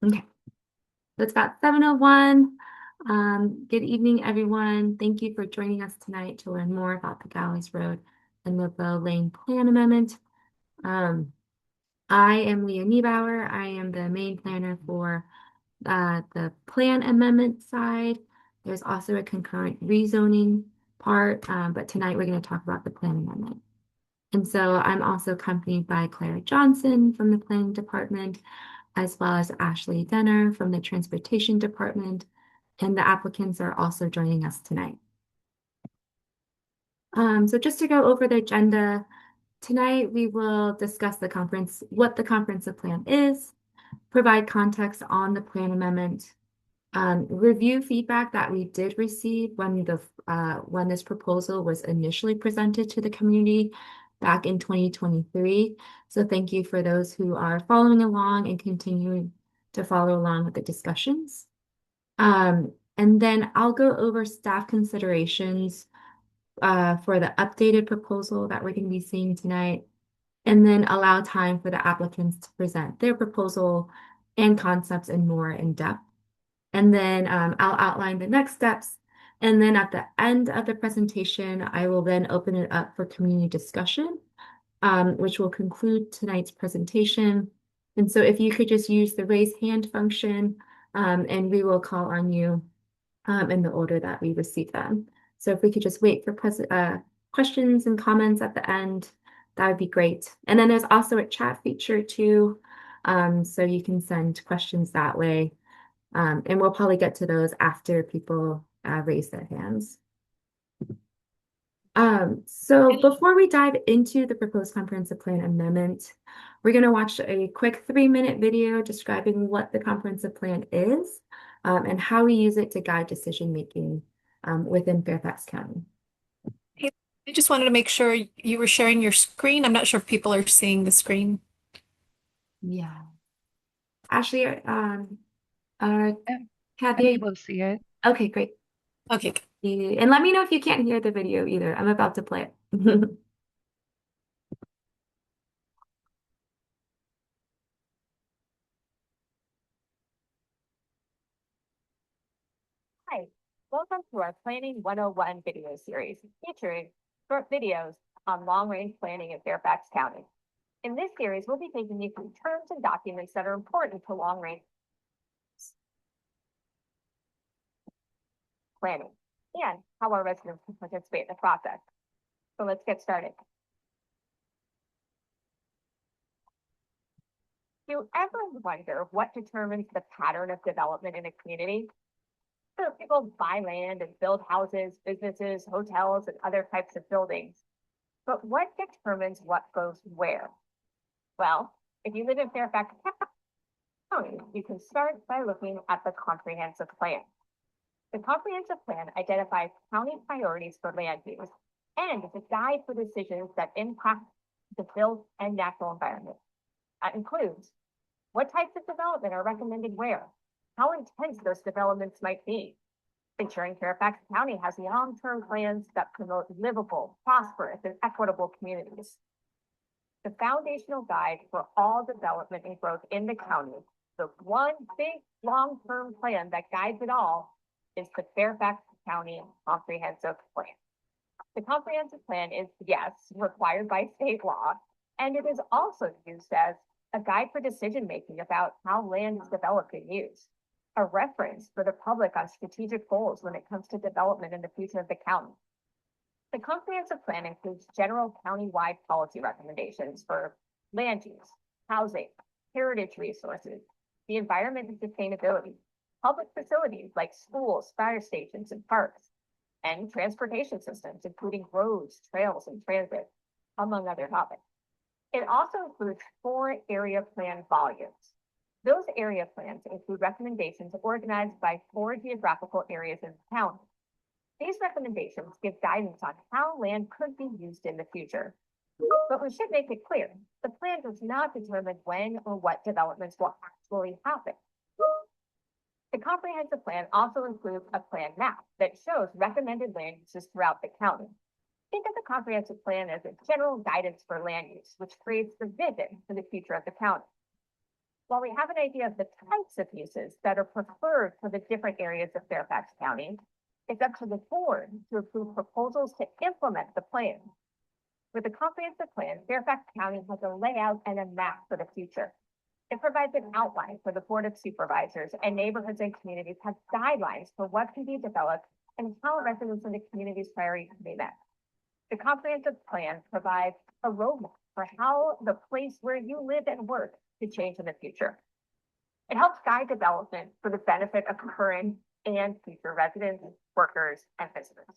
Okay, so it's about 7:01. Good evening, everyone. Thank you for joining us tonight to learn more about the Gallows Road and Midville Lane Plan Amendment. Um, I am Leah Niebauer. I am the main planner for the plan amendment side. There's also a concurrent rezoning part, but tonight we're going to talk about the plan amendment. And so I'm also accompanied by Clara Johnson from the planning department, as well as Ashley Denner from the transportation department. And the applicants are also joining us tonight. So just to go over the agenda, tonight we will discuss what the comprehensive plan is, provide context on the plan amendment, review feedback that we did receive when this proposal was initially presented to the community back in 2023. So thank you for those who are following along and continuing to follow along with the discussions. And then I'll go over staff considerations for the updated proposal that we're going to be seeing tonight, and then allow time for the applicants to present their proposal and concepts in more in depth. And then I'll outline the next steps. And then at the end of the presentation, I will then open it up for community discussion, which will conclude tonight's presentation. And so if you could just use the raise hand function, and we will call on you in the order that we receive them. So if we could just wait for questions and comments at the end, that would be great. And then there's also a chat feature too, so you can send questions that way. And we'll probably get to those after people raise their hands. So before we dive into the proposed comprehensive plan amendment, we're going to watch a quick 3-minute video describing what the comprehensive plan is, and how we use it to guide decision making within Fairfax County. Hey, I just wanted to make sure you were sharing your screen. I'm not sure if people are seeing the screen. Yeah. Ashley, uh, I'm Kathy, able to see it. okay, great. Okay, good. And let me know if you can't hear the video either. I'm about to play it. Hi, welcome to our Planning 101 video series featuring short videos on long-range planning in Fairfax County. In this series, we'll be taking you through terms and documents that are important to long-range planning and how our residents can participate in the process. So let's get started. Do you ever wonder what determines the pattern of development in a community? Sure, people buy land and build houses, businesses, hotels, and other types of buildings. But what determines what goes where? Well, if you live in Fairfax County, you can start by looking at the comprehensive plan. The comprehensive plan identifies county priorities for land use and is a guide for decisions that impact the built and natural environment. That includes what types of development are recommended where, how intense those developments might be, ensuring Fairfax County has long-term plans that promote livable, prosperous, and equitable communities. The foundational guide for all development and growth in the county, the one big long-term plan that guides it all, is the Fairfax County Comprehensive Plan. The comprehensive plan is, yes, required by state law, and it is also used as a guide for decision making about how land is developed and used, a reference for the public on strategic goals when it comes to development in the future of the county. The comprehensive plan includes general county-wide policy recommendations for land use, housing, heritage resources, the environment and sustainability, public facilities like schools, fire stations, and parks, and transportation systems, including roads, trails, and transit, among other topics. It also includes 4 area plan volumes. Those area plans include recommendations organized by 4 geographical areas in the county. These recommendations give guidance on how land could be used in the future. But we should make it clear, the plan does not determine when or what developments will actually happen. The comprehensive plan also includes a plan map that shows recommended land uses throughout the county. Think of the comprehensive plan as a general guidance for land use, which creates the vision for the future of the county. While we have an idea of the types of uses that are preferred for the different areas of Fairfax County, it's up to the board to approve proposals to implement the plan. With a comprehensive plan, Fairfax County has a layout and a map for the future. It provides an outline for the Board of Supervisors, and neighborhoods and communities have guidelines for what can be developed and how residents in the community's priorities can be met. The comprehensive plan provides a roadmap for how the place where you live and work to change in the future. It helps guide development for the benefit of current and future residents, workers, and visitors.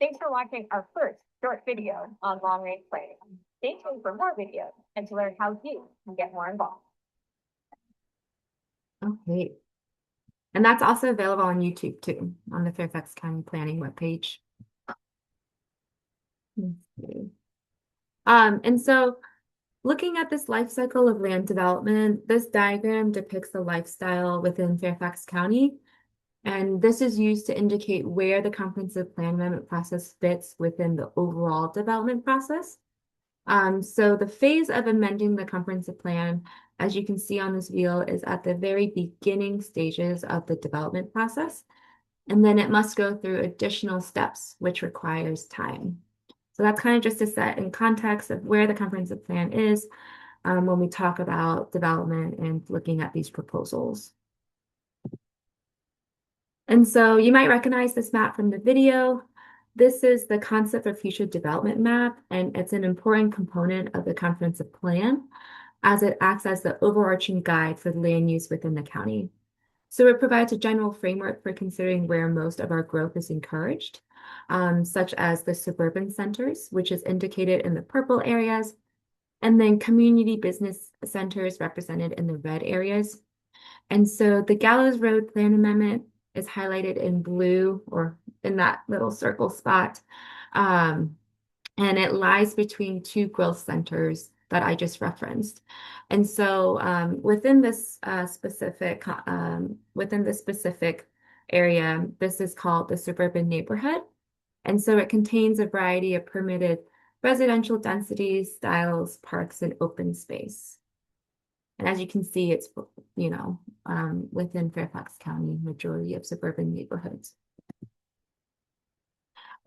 Thanks for watching our first short video on long-range planning. Stay tuned for more videos and to learn how you can get more involved. Okay. And that's also available on YouTube too, on the Fairfax County Planning webpage. And so looking at this life cycle of land development, this diagram depicts the lifestyle within Fairfax County. And this is used to indicate where the comprehensive plan amendment process fits within the overall development process. So the phase of amending the comprehensive plan, as you can see on this wheel, is at the very beginning stages of the development process. And then it must go through additional steps, which requires time. So that's kind of just to set in context of where the comprehensive plan is when we talk about development and looking at these proposals. And so you might recognize this map from the video. This is the concept for future development map, and it's an important component of the comprehensive plan as it acts as the overarching guide for land use within the county. So it provides a general framework for considering where most of our growth is encouraged, such as the suburban centers, which is indicated in the purple areas, and then community business centers represented in the red areas. And so the Gallows Road Plan Amendment is highlighted in blue or in that little circle spot. And it lies between two growth centers that I just referenced. And so within this specific area, this is called the suburban neighborhood. And so it contains a variety of permitted residential densities, styles, parks, and open space. And as you can see, it's, within Fairfax County, majority of suburban neighborhoods.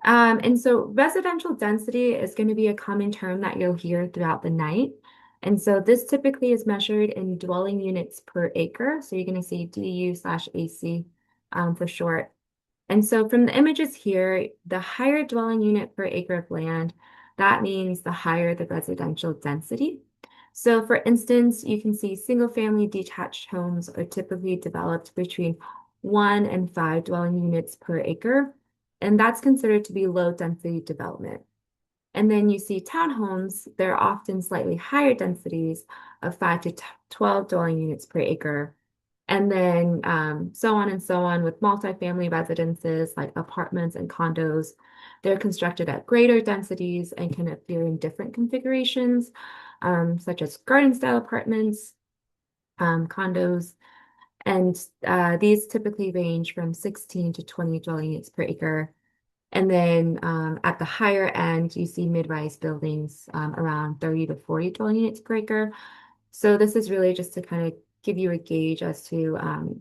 And so residential density is going to be a common term that you'll hear throughout the night. And so this typically is measured in dwelling units per acre. So you're going to see DU/AC for short. And so from the images here, the higher dwelling unit per acre of land, that means the higher the residential density. So for instance, you can see single-family detached homes are typically developed between 1 and 5 dwelling units per acre, and that's considered to be low-density development. And then you see townhomes, they're often slightly higher densities of 5 to 12 dwelling units per acre. And then so on and so on with multifamily residences like apartments and condos. They're constructed at greater densities and can appear in different configurations, such as garden-style apartments, condos, and these typically range from 16 to 20 dwelling units per acre. And then at the higher end, you see mid-rise buildings around 30 to 40 dwelling units per acre. So this is really just to kind of give you a gauge as to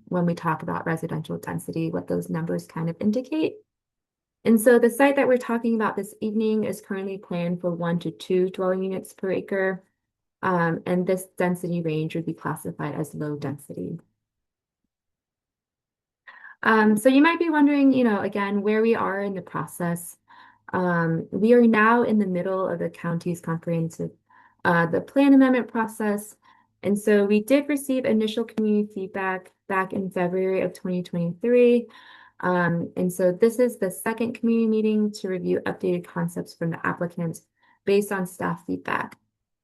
when we talk about residential density, what those numbers kind of indicate. And so the site that we're talking about this evening is currently planned for 1 to 2 dwelling units per acre. And this density range would be classified as low density. So you might be wondering, again, where we are in the process. We are now in the middle of the county's comprehensive, the plan amendment process. And so we did receive initial community feedback back in February of 2023. And so this is the second community meeting to review updated concepts from the applicant based on staff feedback.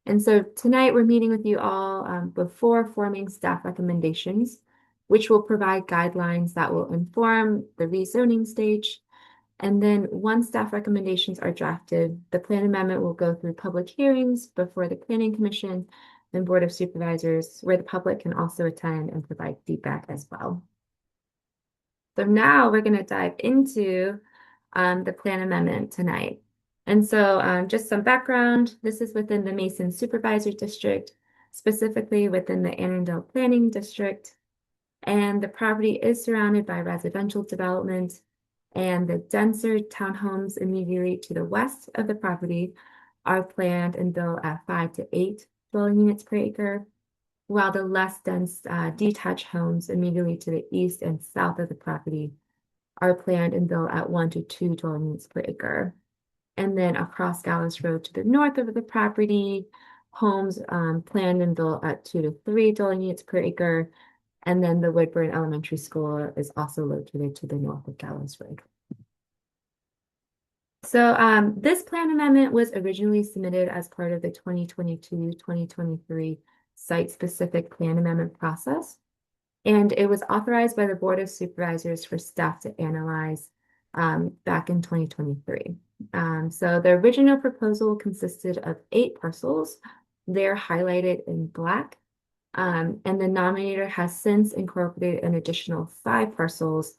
And so tonight we're meeting with you all before forming staff recommendations, which will provide guidelines that will inform the rezoning stage. And then once staff recommendations are drafted, the plan amendment will go through public hearings before the Planning Commission and Board of Supervisors, where the public can also attend and provide feedback as well. So now we're going to dive into the plan amendment tonight. And so just some background, this is within the Mason Supervisor District. specifically within the Annandale Planning District. And the property is surrounded by residential development, and the denser townhomes immediately to the west of the property are planned and built at 5 to 8 dwelling units per acre, while the less dense detached homes immediately to the east and south of the property are planned and built at 1 to 2 dwelling units per acre. And then across Gallows Road to the north of the property, homes planned and built at 2 to 3 dwelling units per acre. And then the Woodburn Elementary School is also located to the north of Gallows Road. So this plan amendment was originally submitted as part of the 2022-2023 site-specific plan amendment process. And it was authorized by the Board of Supervisors for staff to analyze back in 2023. So the original proposal consisted of 8 parcels. They're highlighted in black. And the nominator has since incorporated an additional 5 parcels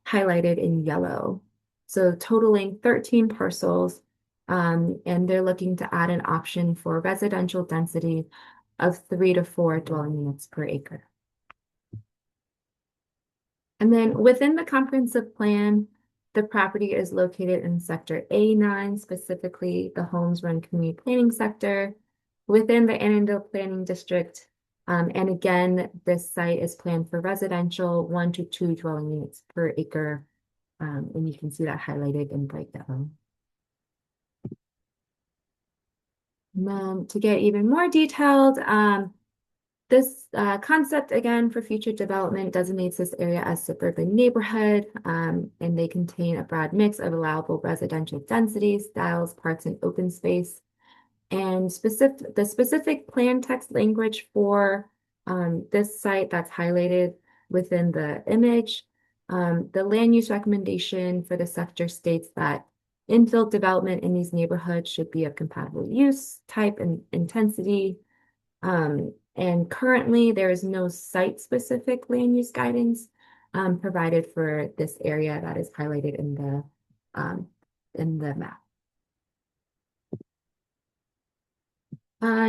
highlighted in yellow. So totaling 13 parcels, and they're looking to add an option for residential density of 3 to 4 dwelling units per acre. And then within the comprehensive plan, the property is located in Sector A9, specifically the Homes Run Community Planning Sector, within the Annandale Planning District. And again, this site is planned for residential 1 to 2 dwelling units per acre. And you can see that highlighted in bright yellow. And then to get even more detailed, this concept, again, for future development designates this area as suburban neighborhood, and they contain a broad mix of allowable residential densities, styles, parks, and open space. And the specific plan text language for this site that's highlighted within the image, the land use recommendation for the sector states that infill development in these neighborhoods should be of compatible use, type, and intensity. And currently, there is no site-specific land use guidance provided for this area that is highlighted in the map.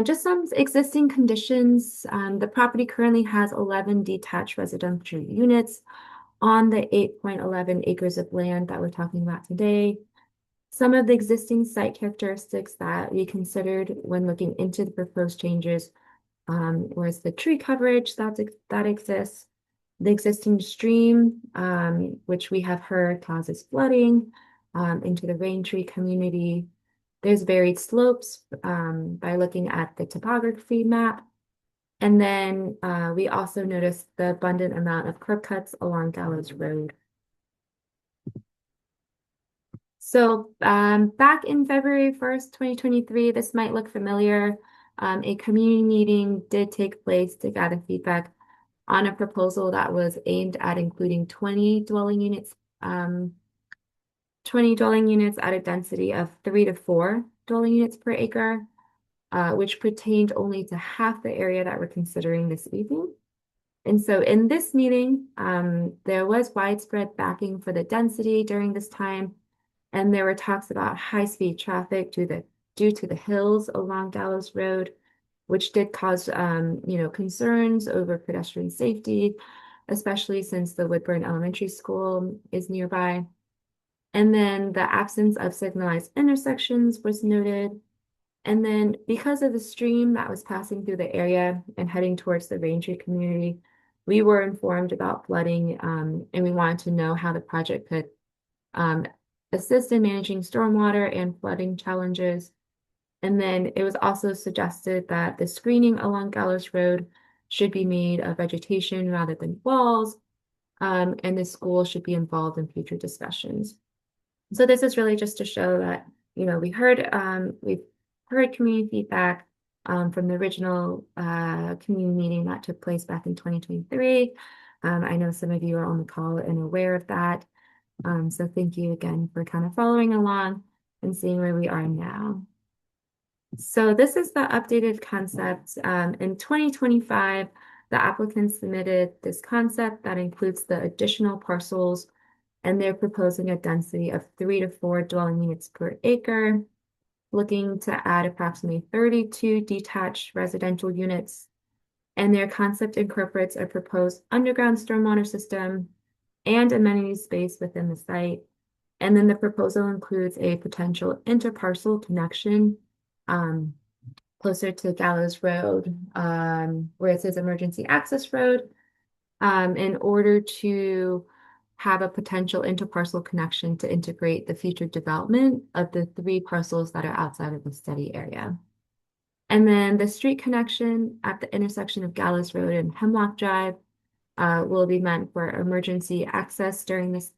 Just some existing conditions. The property currently has 11 detached residential units on the 8.11 acres of land that we're talking about today. Some of the existing site characteristics that we considered when looking into the proposed changes was the tree coverage that exists, the existing stream, which we have heard causes flooding into the rain tree community. There's varied slopes by looking at the topography map. And then we also noticed the abundant amount of curb cuts along Gallows Road. So back in February 1st, 2023, this might look familiar. A community meeting did take place to gather feedback on a proposal that was aimed at including 20 dwelling units at a density of 3 to 4 dwelling units per acre, which pertained only to half the area that we're considering this evening. And so in this meeting, there was widespread backing for the density during this time, and there were talks about high-speed traffic due to the hills along Gallows Road, which did cause concerns over pedestrian safety, especially since the Woodburn Elementary School is nearby. And then the absence of signalized intersections was noted. And then because of the stream that was passing through the area and heading towards the rain tree community, we were informed about flooding, and we wanted to know how the project could assist in managing stormwater and flooding challenges. And then it was also suggested that the screening along Gallows Road should be made of vegetation rather than walls, and the school should be involved in future discussions. So this is really just to show that, we've heard community feedback from the original community meeting that took place back in 2023. I know some of you are on the call and aware of that. So thank you again for kind of following along and seeing where we are now. So this is the updated concept. In 2025, the applicant submitted this concept that includes the additional parcels, and they're proposing a density of 3 to 4 dwelling units per acre, looking to add approximately 32 detached residential units and their concept incorporates a proposed underground stormwater system and amenity space within the site. And then the proposal includes a potential interparcel connection closer to Gallows Road, where it says emergency access road, in order to have a potential interparcel connection to integrate the future development of the 3 parcels that are outside of the study area. And then the street connection at the intersection of Gallows Road and Hemlock Drive will be meant for emergency access during this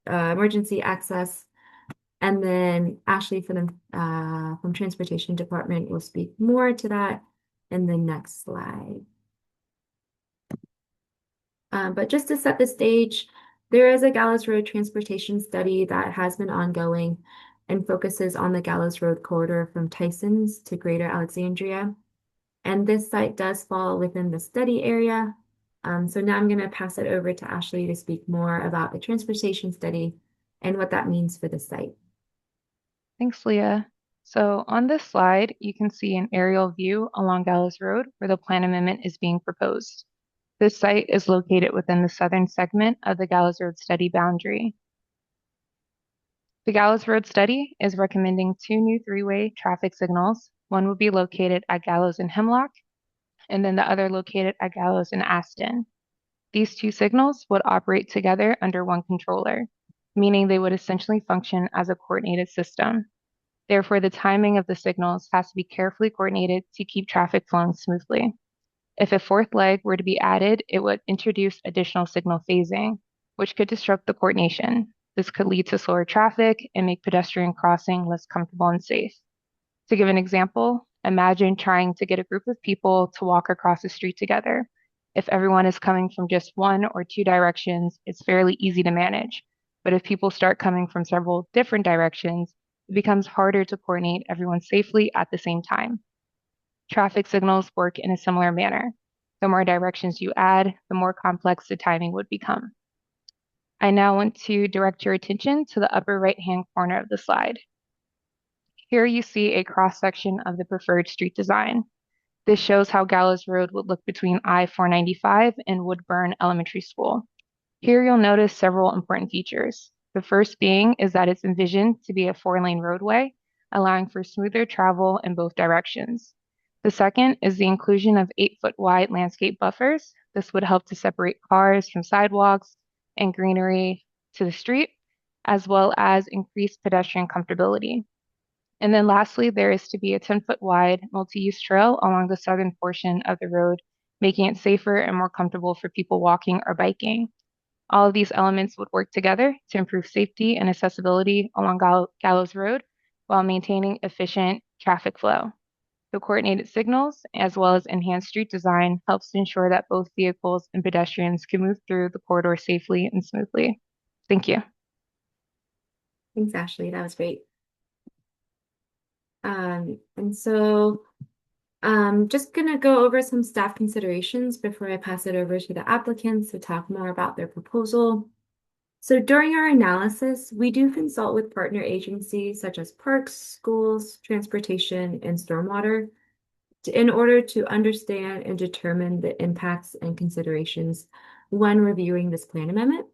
emergency access. And then Ashley from Transportation Department will speak more to that in the next slide. But just to set the stage, there is a Gallows Road transportation study that has been ongoing and focuses on the Gallows Road corridor from Tysons to Greater Alexandria. And this site does fall within the study area. So now I'm going to pass it over to Ashley to speak more about the transportation study and what that means for the site. Thanks, Leah. So on this slide, you can see an aerial view along Gallows Road where the plan amendment is being proposed. This site is located within the southern segment of the Gallows Road study boundary. The Gallows Road study is recommending 2 new 3-way traffic signals. One will be located at Gallows and Hemlock, and then the other located at Gallows and Aston. These 2 signals would operate together under one controller, meaning they would essentially function as a coordinated system. Therefore, the timing of the signals has to be carefully coordinated to keep traffic flowing smoothly. If a 4th leg were to be added, it would introduce additional signal phasing, which could disrupt the coordination. This could lead to slower traffic and make pedestrian crossing less comfortable and safe. To give an example, imagine trying to get a group of people to walk across the street together. If everyone is coming from just 1 or 2 directions, it's fairly easy to manage. But if people start coming from several different directions, it becomes harder to coordinate everyone safely at the same time. Traffic signals work in a similar manner. The more directions you add, the more complex the timing would become. I now want to direct your attention to the upper right-hand corner of the slide. Here you see a cross-section of the preferred street design. This shows how Gallows Road would look between I-495 and Woodburn Elementary School. Here you'll notice several important features. The first being is that it's envisioned to be a 4-lane roadway, allowing for smoother travel in both directions. The second is the inclusion of 8-foot wide landscape buffers. This would help to separate cars from sidewalks and greenery to the street, as well as increase pedestrian comfortability. And then lastly, there is to be a 10-foot wide multi-use trail along the southern portion of the road, making it safer and more comfortable for people walking or biking. All of these elements would work together to improve safety and accessibility along Gallows Road while maintaining efficient traffic flow. The coordinated signals, as well as enhanced street design, helps to ensure that both vehicles and pedestrians can move through the corridor safely and smoothly. Thank you. Thanks, Ashley. That was great. And so just gonna go over some staff considerations before I pass it over to the applicants to talk more about their proposal. So during our analysis, we do consult with partner agencies such as parks, schools, transportation, and stormwater in order to understand and determine the impacts and considerations when reviewing this plan amendment.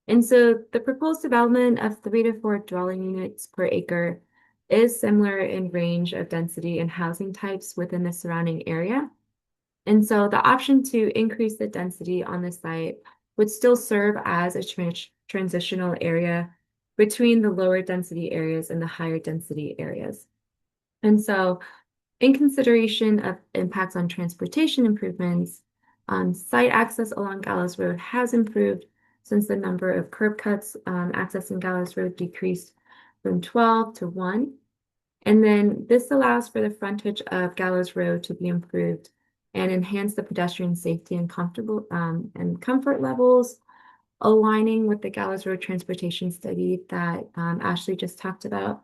And so the proposed development of 3 to 4 dwelling units per acre is similar in range of density and housing types within the surrounding area. And so the option to increase the density on the site would still serve as a transitional area between the lower density areas and the higher density areas. And so in consideration of impacts on transportation improvements, site access along Gallows Road has improved since the number of curb cuts accessing Gallows Road decreased from 12 to 1. And then this allows for the frontage of Gallows Road to be improved and enhance the pedestrian safety and comfort levels, aligning with the Gallows Road transportation study that Ashley just talked about.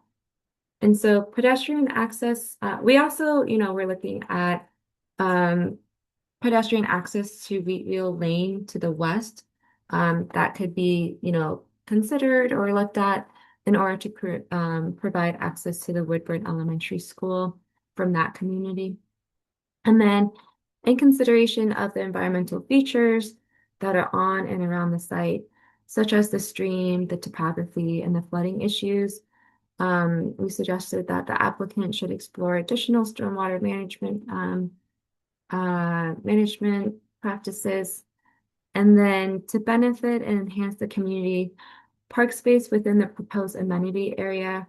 And so pedestrian access, we also, we're looking at pedestrian access to Wheatville Lane to the west. That could be, considered or looked at in order to provide access to the Woodburn Elementary School from that community. And then in consideration of the environmental features that are on and around the site, such as the stream, the topography, and the flooding issues, we suggested that the applicant should explore additional stormwater management practices. And then to benefit and enhance the community, park space within the proposed amenity area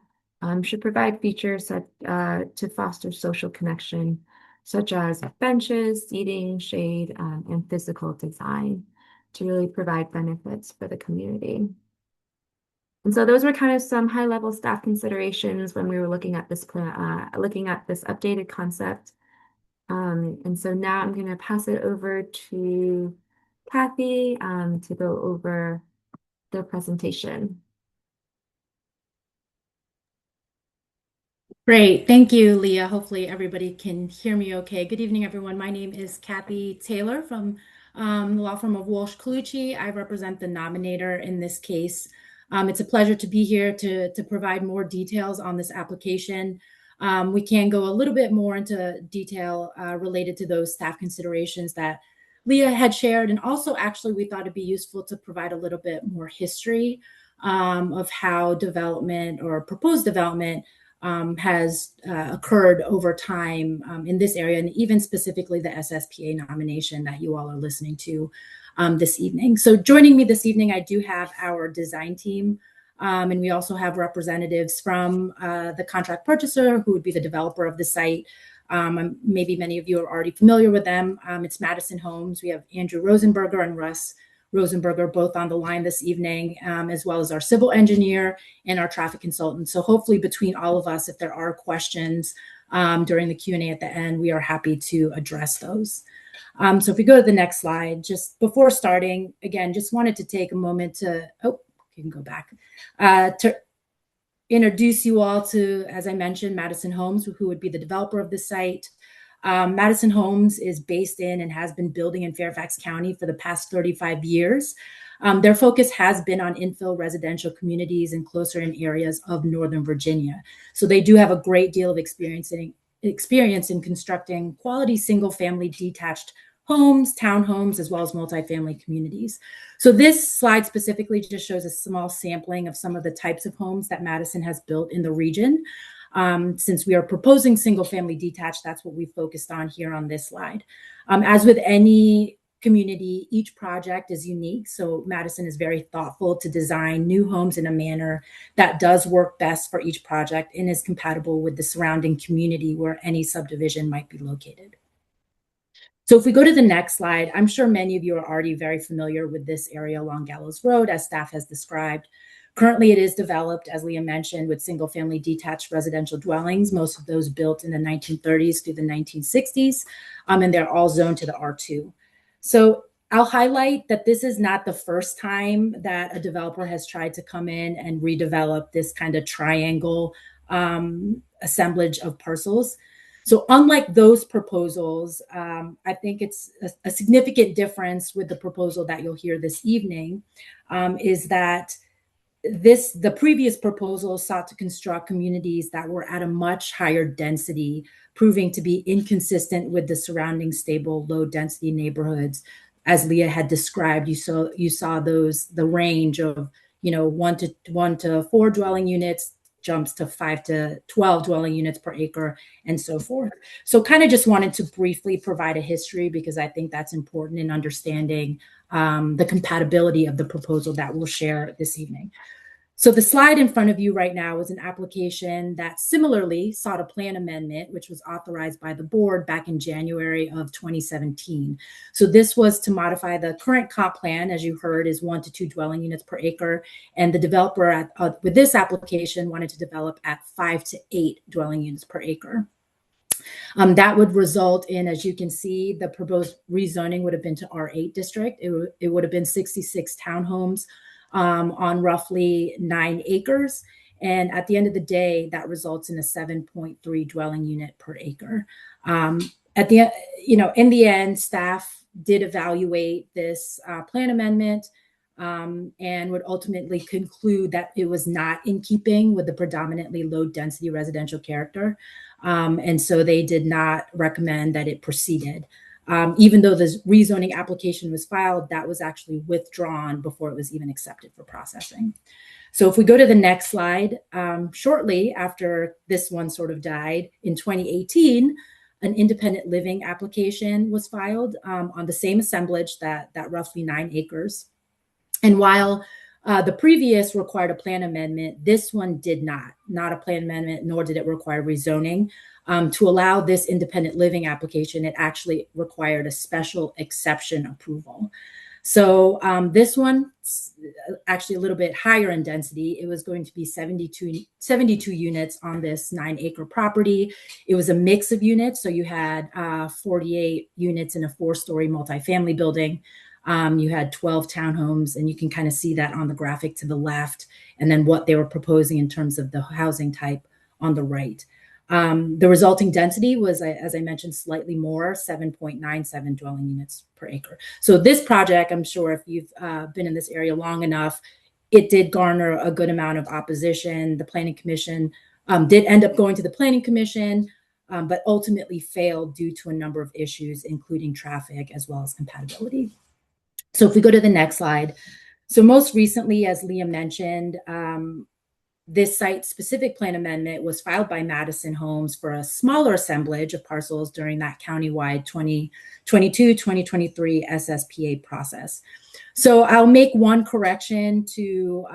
should provide features to foster social connection, such as benches, seating, shade, and physical design to really provide benefits for the community. And so those were kind of some high-level staff considerations when we were looking at this updated concept. And so now I'm going to pass it over to Kathy to go over the presentation. Great. Thank you, Leah. Hopefully everybody can hear me okay. Good evening, everyone. My name is Kathy Taylor from the law firm of Walsh Colucci. I represent the nominator in this case. It's a pleasure to be here to provide more details on this application. We can go a little bit more into detail related to those staff considerations that Leah had shared. And also, actually, we thought it'd be useful to provide a little bit more history of how development or proposed development has occurred over time in this area, and even specifically the SSPA nomination that you all are listening to this evening. So joining me this evening, I do have our design team, and we also have representatives from the contract purchaser, who would be the developer of the site. Maybe many of you are already familiar with them. It's Madison Homes. We have Andrew Rosenberger and Russ Rosenberger both on the line this evening, as well as our civil engineer and our traffic consultant. So hopefully between all of us, if there are questions during the Q&A at the end, we are happy to address those. So if we go to the next slide, just before starting, again, just wanted to take a moment to, you can go back, to introduce you all to, as I mentioned, Madison Homes, who would be the developer of the site. Madison Homes is based in and has been building in Fairfax County for the past 35 years. Their focus has been on infill residential communities and closer in areas of Northern Virginia. So they do have a great deal of experience in constructing quality single-family detached homes, townhomes, as well as multifamily communities. So this slide specifically just shows a small sampling of some of the types of homes that Madison has built in the region. Since we are proposing single family detached, that's what we focused on here on this slide. As with any community, each project is unique. So Madison is very thoughtful to design new homes in a manner that does work best for each project and is compatible with the surrounding community where any subdivision might be located. So if we go to the next slide, I'm sure many of you are already very familiar with this area along Gallows Road, as staff has described. Currently, it is developed, as Leah mentioned, with single-family detached residential dwellings, most of those built in the 1930s through the 1960s, and they're all zoned to the R2. So I'll highlight that this is not the first time that a developer has tried to come in and redevelop this kind of triangle assemblage of parcels. So unlike those proposals, I think it's a significant difference with the proposal that you'll hear this evening, is that the previous proposal sought to construct communities that were at a much higher density, proving to be inconsistent with the surrounding stable, low density neighborhoods. As Leah had described, you saw the range of 1 to 4 dwelling units, jumps to 5 to 12 dwelling units per acre, and so forth. So kind of just wanted to briefly provide a history, because I think that's important in understanding the compatibility of the proposal that we'll share this evening. So the slide in front of you right now is an application that similarly sought a plan amendment, which was authorized by the board back in January of 2017. So this was to modify the current comp plan, as you heard, is 1 to 2 dwelling units per acre. And the developer with this application wanted to develop at 5 to 8 dwelling units per acre. That would result in, as you can see, the proposed rezoning would have been to R8 district. It would have been 66 townhomes on roughly 9 acres. And at the end of the day, that results in a 7.3 dwelling unit per acre. In the end, staff did evaluate this plan amendment and would ultimately conclude that it was not in keeping with the predominantly low density residential character. And so they did not recommend that it proceeded. Even though the rezoning application was filed, that was actually withdrawn before it was even accepted for processing. So if we go to the next slide, shortly after this one sort of died in 2018, an independent living application was filed on the same assemblage, that roughly 9 acres. And while the previous required a plan amendment, this one did not a plan amendment, nor did it require rezoning. To allow this independent living application, it actually required a special exception approval. So this one's actually a little bit higher in density. It was going to be 72 units on this 9-acre property. It was a mix of units. So you had 48 units in a 4-story multifamily building. You had 12 townhomes, and you can kind of see that on the graphic to the left, and then what they were proposing in terms of the housing type on the right. The resulting density was, as I mentioned, slightly more, 7.97 dwelling units per acre. So this project, I'm sure if you've been in this area long enough, it did garner a good amount of opposition. The Planning Commission did end up going to the Planning Commission, but ultimately failed due to a number of issues, including traffic as well as compatibility. So if we go to the next slide. So most recently, as Leah mentioned, this site-specific plan amendment was filed by Madison Homes for a smaller assemblage of parcels during that countywide 2022-2023 SSPA process. So I'll make one correction to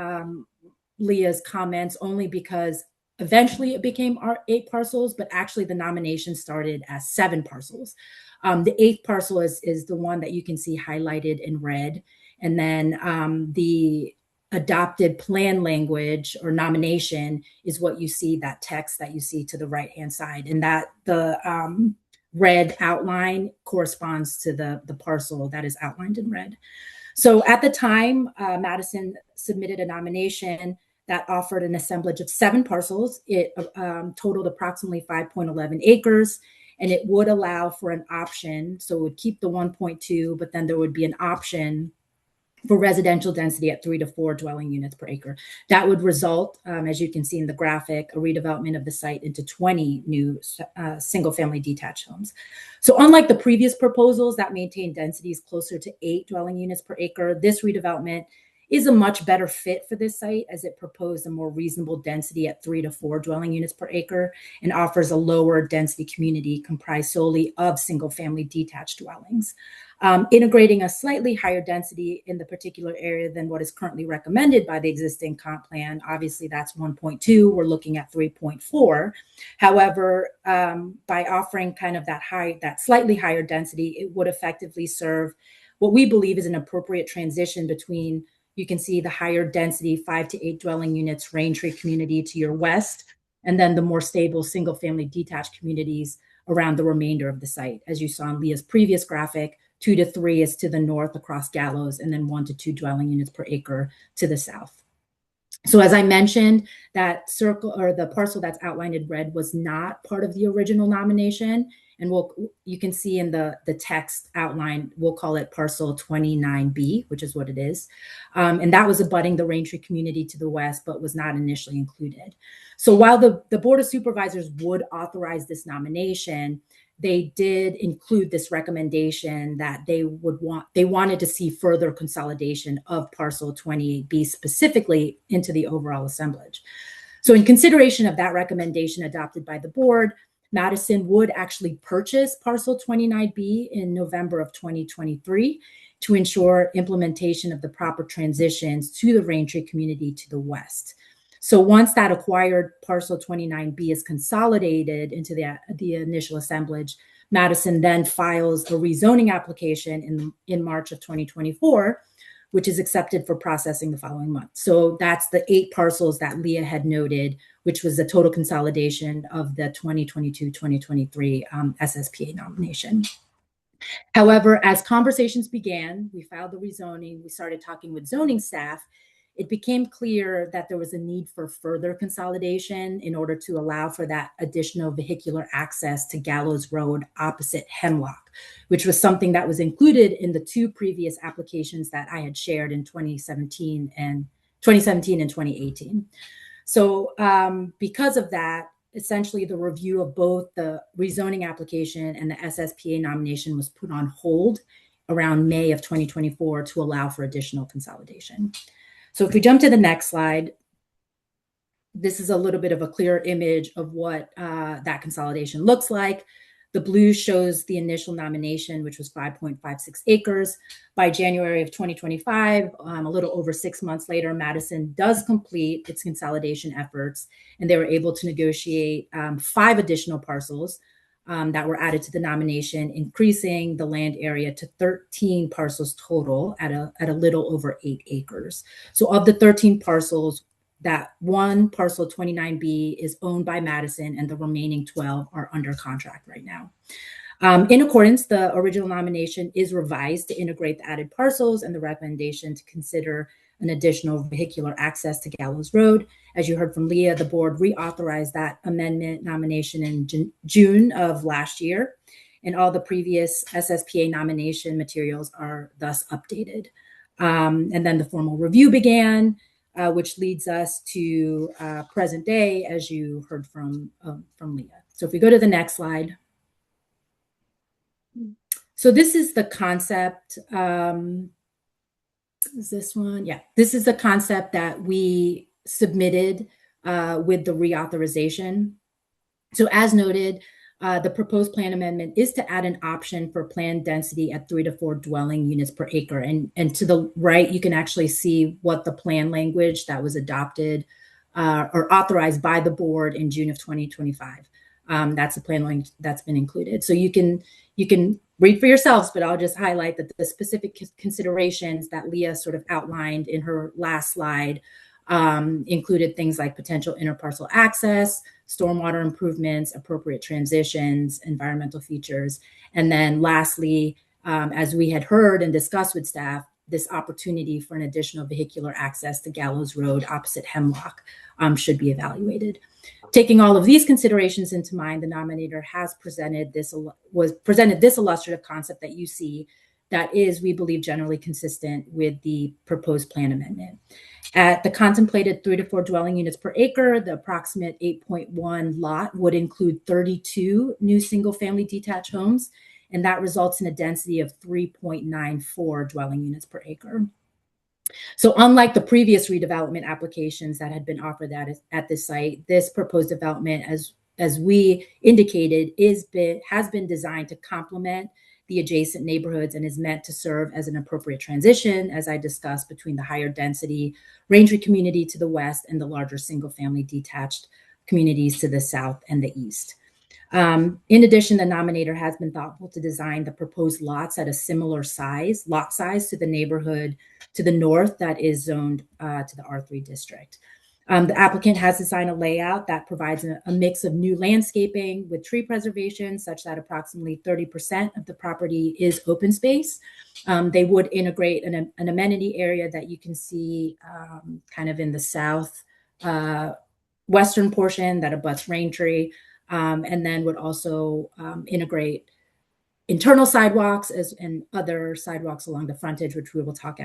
Leah's comments, only because eventually it became 8 parcels, but actually the nomination started as 7 parcels. The 8th parcel is the one that you can see highlighted in red. And then the adopted plan language or nomination is what you see, that text that you see to the right-hand side. And that the red outline corresponds to the parcel that is outlined in red. So at the time, Madison submitted a nomination that offered an assemblage of 7 parcels. It totaled approximately 5.11 acres, and it would allow for an option. So it would keep the 1.2, but then there would be an option for residential density at 3 to 4 dwelling units per acre. That would result, as you can see in the graphic, a redevelopment of the site into 20 new single-family detached homes. So unlike the previous proposals that maintained densities closer to 8 dwelling units per acre, this redevelopment is a much better fit for this site, as it proposed a more reasonable density at 3 to 4 dwelling units per acre and offers a lower density community comprised solely of single-family detached dwellings. Integrating a slightly higher density in the particular area than what is currently recommended by the existing comp plan. Obviously, that's 1.2. We're looking at 3.4. However, by offering kind of that slightly higher density, it would effectively serve what we believe is an appropriate transition between, you can see the higher density 5 to 8 dwelling units Raintree community to your west, and then the more stable single-family detached communities around the remainder of the site. As you saw in Leah's previous graphic, 2 to 3 is to the north across Gallows, and then 1 to 2 dwelling units per acre to the south. So as I mentioned, that circle or the parcel that's outlined in red was not part of the original nomination. And you can see in the text outline, we'll call it parcel 29B, which is what it is. And that was abutting the Raintree community to the west, but was not initially included. So while the Board of Supervisors would authorize this nomination, they did include this recommendation that they wanted to see further consolidation of parcel 28B specifically into the overall assemblage. So in consideration of that recommendation adopted by the board, Madison would actually purchase parcel 29B in November of 2023 to ensure implementation of the proper transitions to the Raintree community to the west. So once that acquired parcel 29B is consolidated into the initial assemblage, Madison then files a rezoning application in March of 2024, which is accepted for processing the following month. So that's the 8 parcels that Leah had noted, which was the total consolidation of the 2022-2023 SSPA nomination. However, as conversations began, we filed the rezoning, we started talking with zoning staff, it became clear that there was a need for further consolidation in order to allow for that additional vehicular access to Gallows Road opposite Hemlock, which was something that was included in the 2 previous applications that I had shared in 2017 and 2018. So because of that, essentially the review of both the rezoning application and the SSPA nomination was put on hold around May of 2024 to allow for additional consolidation. So if we jump to the next slide, this is a little bit of a clearer image of what that consolidation looks like. The blue shows the initial nomination, which was 5.56 acres. By January of 2025, a little over 6 months later, Madison does complete its consolidation efforts, and they were able to negotiate 5 additional parcels that were added to the nomination, increasing the land area to 13 parcels total at a little over 8 acres. So of the 13 parcels, that one parcel 29B is owned by Madison, and the remaining 12 are under contract right now. In accordance, the original nomination is revised to integrate the added parcels and the recommendation to consider an additional vehicular access to Gallows Road. As you heard from Leah, the board reauthorized that amendment nomination in June of last year, and all the previous SSPA nomination materials are thus updated. And then the formal review began, which leads us to present day, as you heard from Leah. So if we go to the next slide. So this is the concept. Is this one? Yeah, this is the concept that we submitted with the reauthorization. So as noted, the proposed plan amendment is to add an option for planned density at 3 to 4 dwelling units per acre. And to the right, you can actually see what the plan language that was adopted or authorized by the board in June of 2025. That's the plan language that's been included. So you can read for yourselves, but I'll just highlight that the specific considerations that Leah sort of outlined in her last slide included things like potential interparcel access, stormwater improvements, appropriate transitions, environmental features. And then lastly, as we had heard and discussed with staff, this opportunity for an additional vehicular access to Gallows Road opposite Hemlock should be evaluated. Taking all of these considerations into mind, the nominator has presented this illustrative concept that you see that is, we believe, generally consistent with the proposed plan amendment. At the contemplated 3 to 4 dwelling units per acre, the approximate 8.1 lot would include 32 new single-family detached homes, and that results in a density of 3.94 dwelling units per acre. So unlike the previous redevelopment applications that had been offered at this site, this proposed development, as we indicated, has been designed to complement the adjacent neighborhoods and is meant to serve as an appropriate transition, as I discussed, between the higher density Rangery community to the west and the larger single family detached communities to the south and the east. In addition, the nominator has been thoughtful to design the proposed lots at a similar lot size to the neighborhood to the north that is zoned to the R3 district. The applicant has designed a layout that provides a mix of new landscaping with tree preservation, such that approximately 30% of the property is open space. They would integrate an amenity area that you can see kind of in the south western portion that abuts Raintree, and then would also integrate internal sidewalks and other sidewalks along the frontage, which we will talk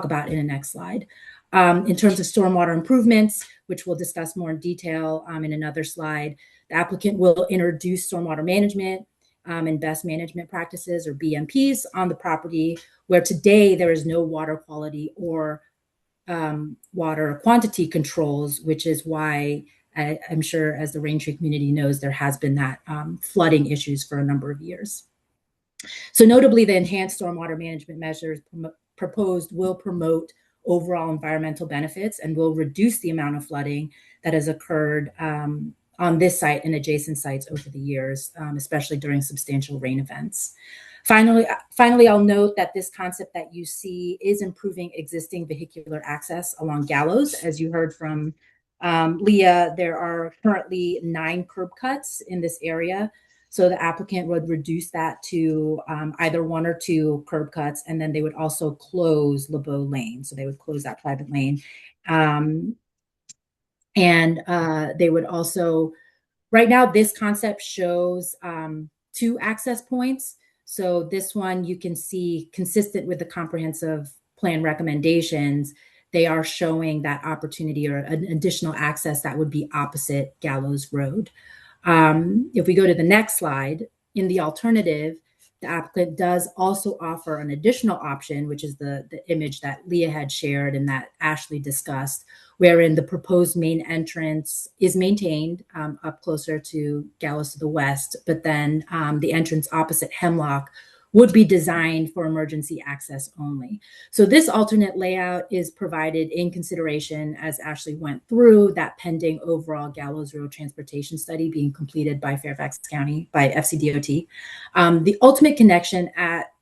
about in the next slide. In terms of stormwater improvements, which we'll discuss more in detail in another slide, the applicant will introduce stormwater management and best management practices, or BMPs, on the property where today there is no water quality or water quantity controls, which is why I'm sure, as the Raintree community knows, there has been that flooding issues for a number of years. So notably, the enhanced stormwater management measures proposed will promote overall environmental benefits and will reduce the amount of flooding that has occurred on this site and adjacent sites over the years, especially during substantial rain events. Finally, I'll note that this concept that you see is improving existing vehicular access along Gallows. As you heard from Leah, there are currently 9 curb cuts in this area. So the applicant would reduce that to either 1 or 2 curb cuts, and then they would also close LeBeau Lane. So they would close that private lane. And they would also, right now, this concept shows 2 access points. So this one you can see consistent with the comprehensive plan recommendations. they are showing that opportunity or an additional access that would be opposite Gallows Road. If we go to the next slide, in the alternative, the applicant does also offer an additional option, which is the image that Leah had shared and that Ashley discussed, wherein the proposed main entrance is maintained up closer to Gallows to the west, but then the entrance opposite Hemlock would be designed for emergency access only. So this alternate layout is provided in consideration as Ashley went through that pending overall Gallows Road transportation study being completed by Fairfax County, by FCDOT. The ultimate connection at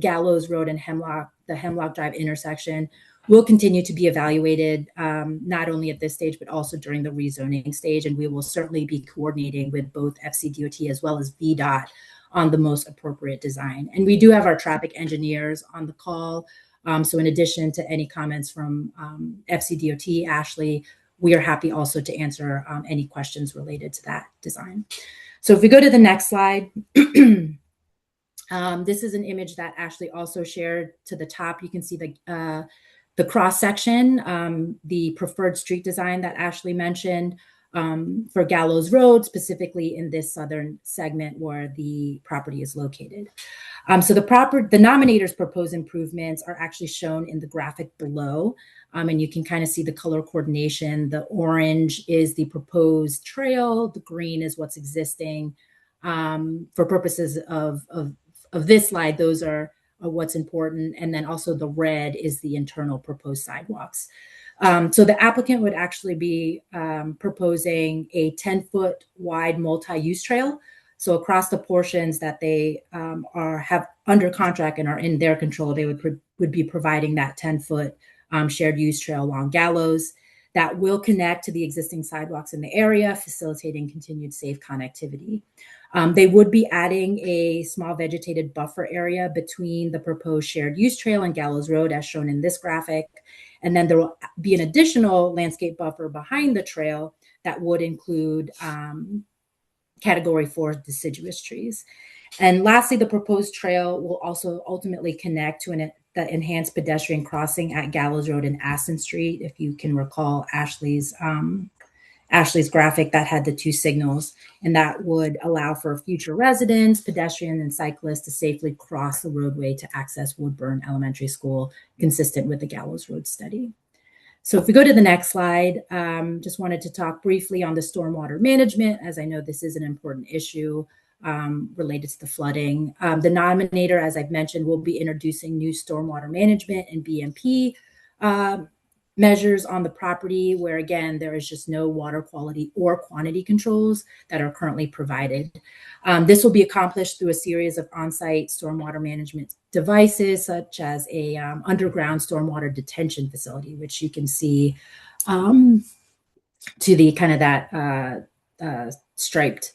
Gallows Road and Hemlock, the Hemlock Drive intersection, will continue to be evaluated not only at this stage, but also during the rezoning stage. And we will certainly be coordinating with both FCDOT as well as VDOT on the most appropriate design. And we do have our traffic engineers on the call. So in addition to any comments from FCDOT, Ashley, we are happy also to answer any questions related to that design. So if we go to the next slide, this is an image that Ashley also shared. To the top, you can see the cross section, the preferred street design that Ashley mentioned for Gallows Road, specifically in this southern segment where the property is located. So the nominator's proposed improvements are actually shown in the graphic below. And you can kind of see the color coordination. The orange is the proposed trail. The green is what's existing. For purposes of this slide, those are what's important. And then also the red is the internal proposed sidewalks. So the applicant would actually be proposing a 10-foot wide multi-use trail. So across the portions that they have under contract and are in their control, they would be providing that 10-foot shared use trail along Gallows that will connect to the existing sidewalks in the area, facilitating continued safe connectivity. They would be adding a small vegetated buffer area between the proposed shared use trail and Gallows Road, as shown in this graphic. And then there will be an additional landscape buffer behind the trail that would include Category 4 deciduous trees. And lastly, the proposed trail will also ultimately connect to the enhanced pedestrian crossing at Gallows Road and Aston Street. If you can recall Ashley's graphic that had the two signals, and that would allow for future residents, pedestrians, and cyclists to safely cross the roadway to access Woodburn Elementary School, consistent with the Gallows Road study. So if we go to the next slide, just wanted to talk briefly on the stormwater management, as I know this is an important issue related to the flooding. The nominator, as I've mentioned, will be introducing new stormwater management and BMP measures on the property where, again, there is just no water quality or quantity controls that are currently provided. This will be accomplished through a series of on-site stormwater management devices, such as a underground stormwater detention facility, which you can see to the kind of that striped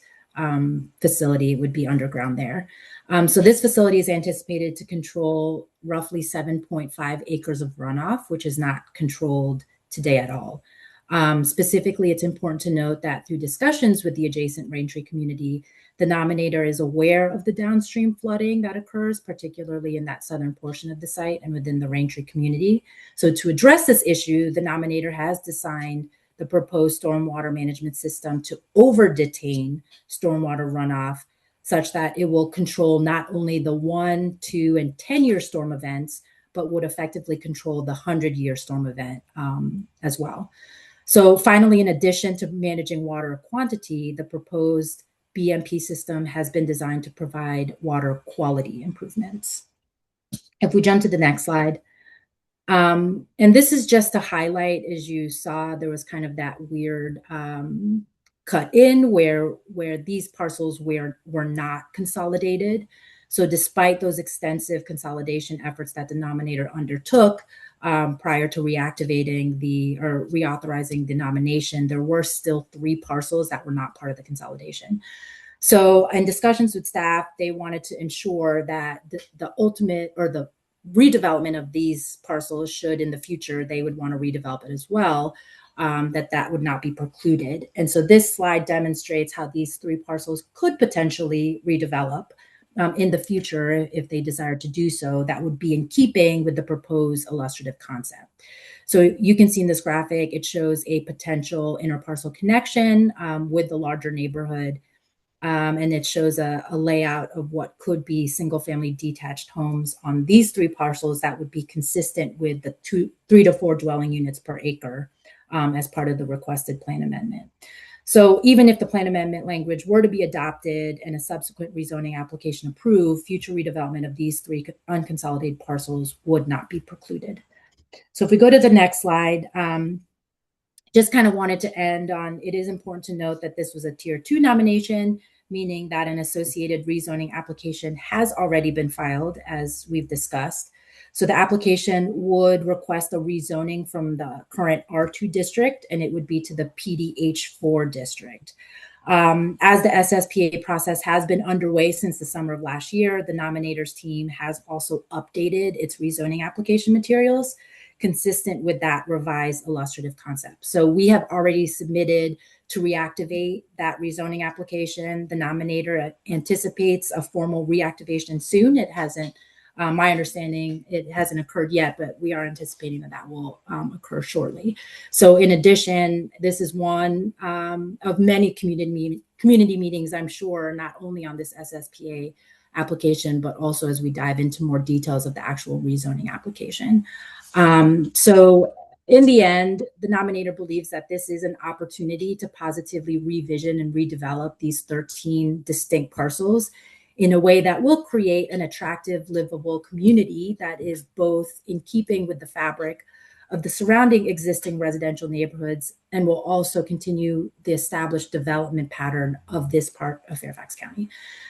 facility would be underground there. So this facility is anticipated to control roughly 7.5 acres of runoff, which is not controlled today at all. Specifically, it's important to note that through discussions with the adjacent Raintree community, the nominator is aware of the downstream flooding that occurs, particularly in that southern portion of the site and within the Raintree community. So to address this issue, the nominator has designed the proposed stormwater management system to over-detain stormwater runoff, such that it will control not only the 1, 2, and 10-year storm events, but would effectively control the 100-year storm event as well. So finally, in addition to managing water quantity, the proposed BMP system has been designed to provide water quality improvements. If we jump to the next slide, and this is just to highlight, as you saw, there was kind of that weird cut in where these parcels were not consolidated. So despite those extensive consolidation efforts that the nominator undertook prior to reactivating or reauthorizing the nomination, there were still 3 parcels that were not part of the consolidation. So in discussions with staff, they wanted to ensure that the ultimate or the redevelopment of these parcels, should in the future they would want to redevelop it as well, that would not be precluded. And so this slide demonstrates how these 3 parcels could potentially redevelop in the future, if they desire to do so, that would be in keeping with the proposed illustrative concept. So you can see in this graphic, it shows a potential interparcel connection with the larger neighborhood. And it shows a layout of what could be single family detached homes on these 3 parcels that would be consistent with the 3 to 4 dwelling units per acre as part of the requested plan amendment. So even if the plan amendment language were to be adopted and a subsequent rezoning application approved, future redevelopment of these 3 unconsolidated parcels would not be precluded. So if we go to the next slide, just kind of wanted to end on, it is important to note that this was a tier 2 nomination, meaning that an associated rezoning application has already been filed, as we've discussed. So the application would request a rezoning from the current R2 district, and it would be to the PDH4 district. As the SSPA process has been underway since the summer of last year, the nominators team has also updated its rezoning application materials consistent with that revised illustrative concept. So we have already submitted to reactivate that rezoning application. The nominator anticipates a formal reactivation soon. It hasn't, my understanding, it hasn't occurred yet, but we are anticipating that that will occur shortly. So in addition, this is one of many community meetings, I'm sure, not only on this SSPA application, but also as we dive into more details of the actual rezoning application. So in the end, the nominator believes that this is an opportunity to positively revision and redevelop these 13 distinct parcels in a way that will create an attractive, livable community that is both in keeping with the fabric of the surrounding existing residential neighborhoods and will also continue the established development pattern of this part of Fairfax County.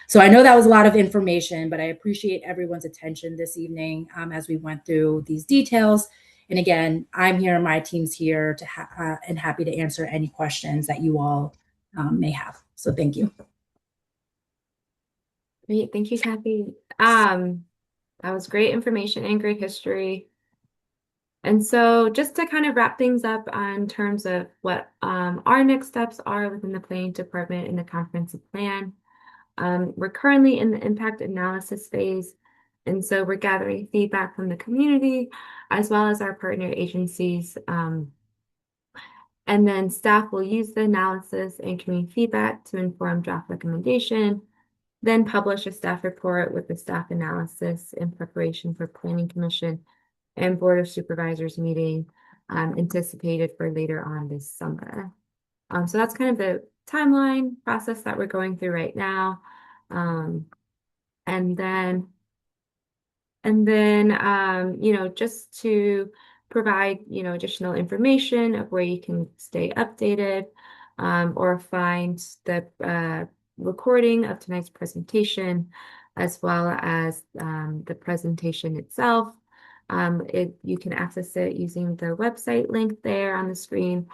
So I know that was a lot of information, but I appreciate everyone's attention this evening as we went through these details. And again, I'm here, my team's here to and happy to answer any questions that you all may have. So thank you. Great, thank you, Kathy. That was great information and great history. And so just to kind of wrap things up on terms of what our next steps are within the planning department in the comprehensive plan. We're currently in the impact analysis phase. And so we're gathering feedback from the community as well as our partner agencies. And then staff will use the analysis and community feedback to inform draft recommendation, then publish a staff report with the staff analysis in preparation for Planning Commission and Board of Supervisors meeting anticipated for later on this summer. So that's kind of the timeline process that we're going through right now. And then, just to provide, additional information of where you can stay updated or find the recording of tonight's presentation, as well as the presentation itself. You can access it using the website link there on the screen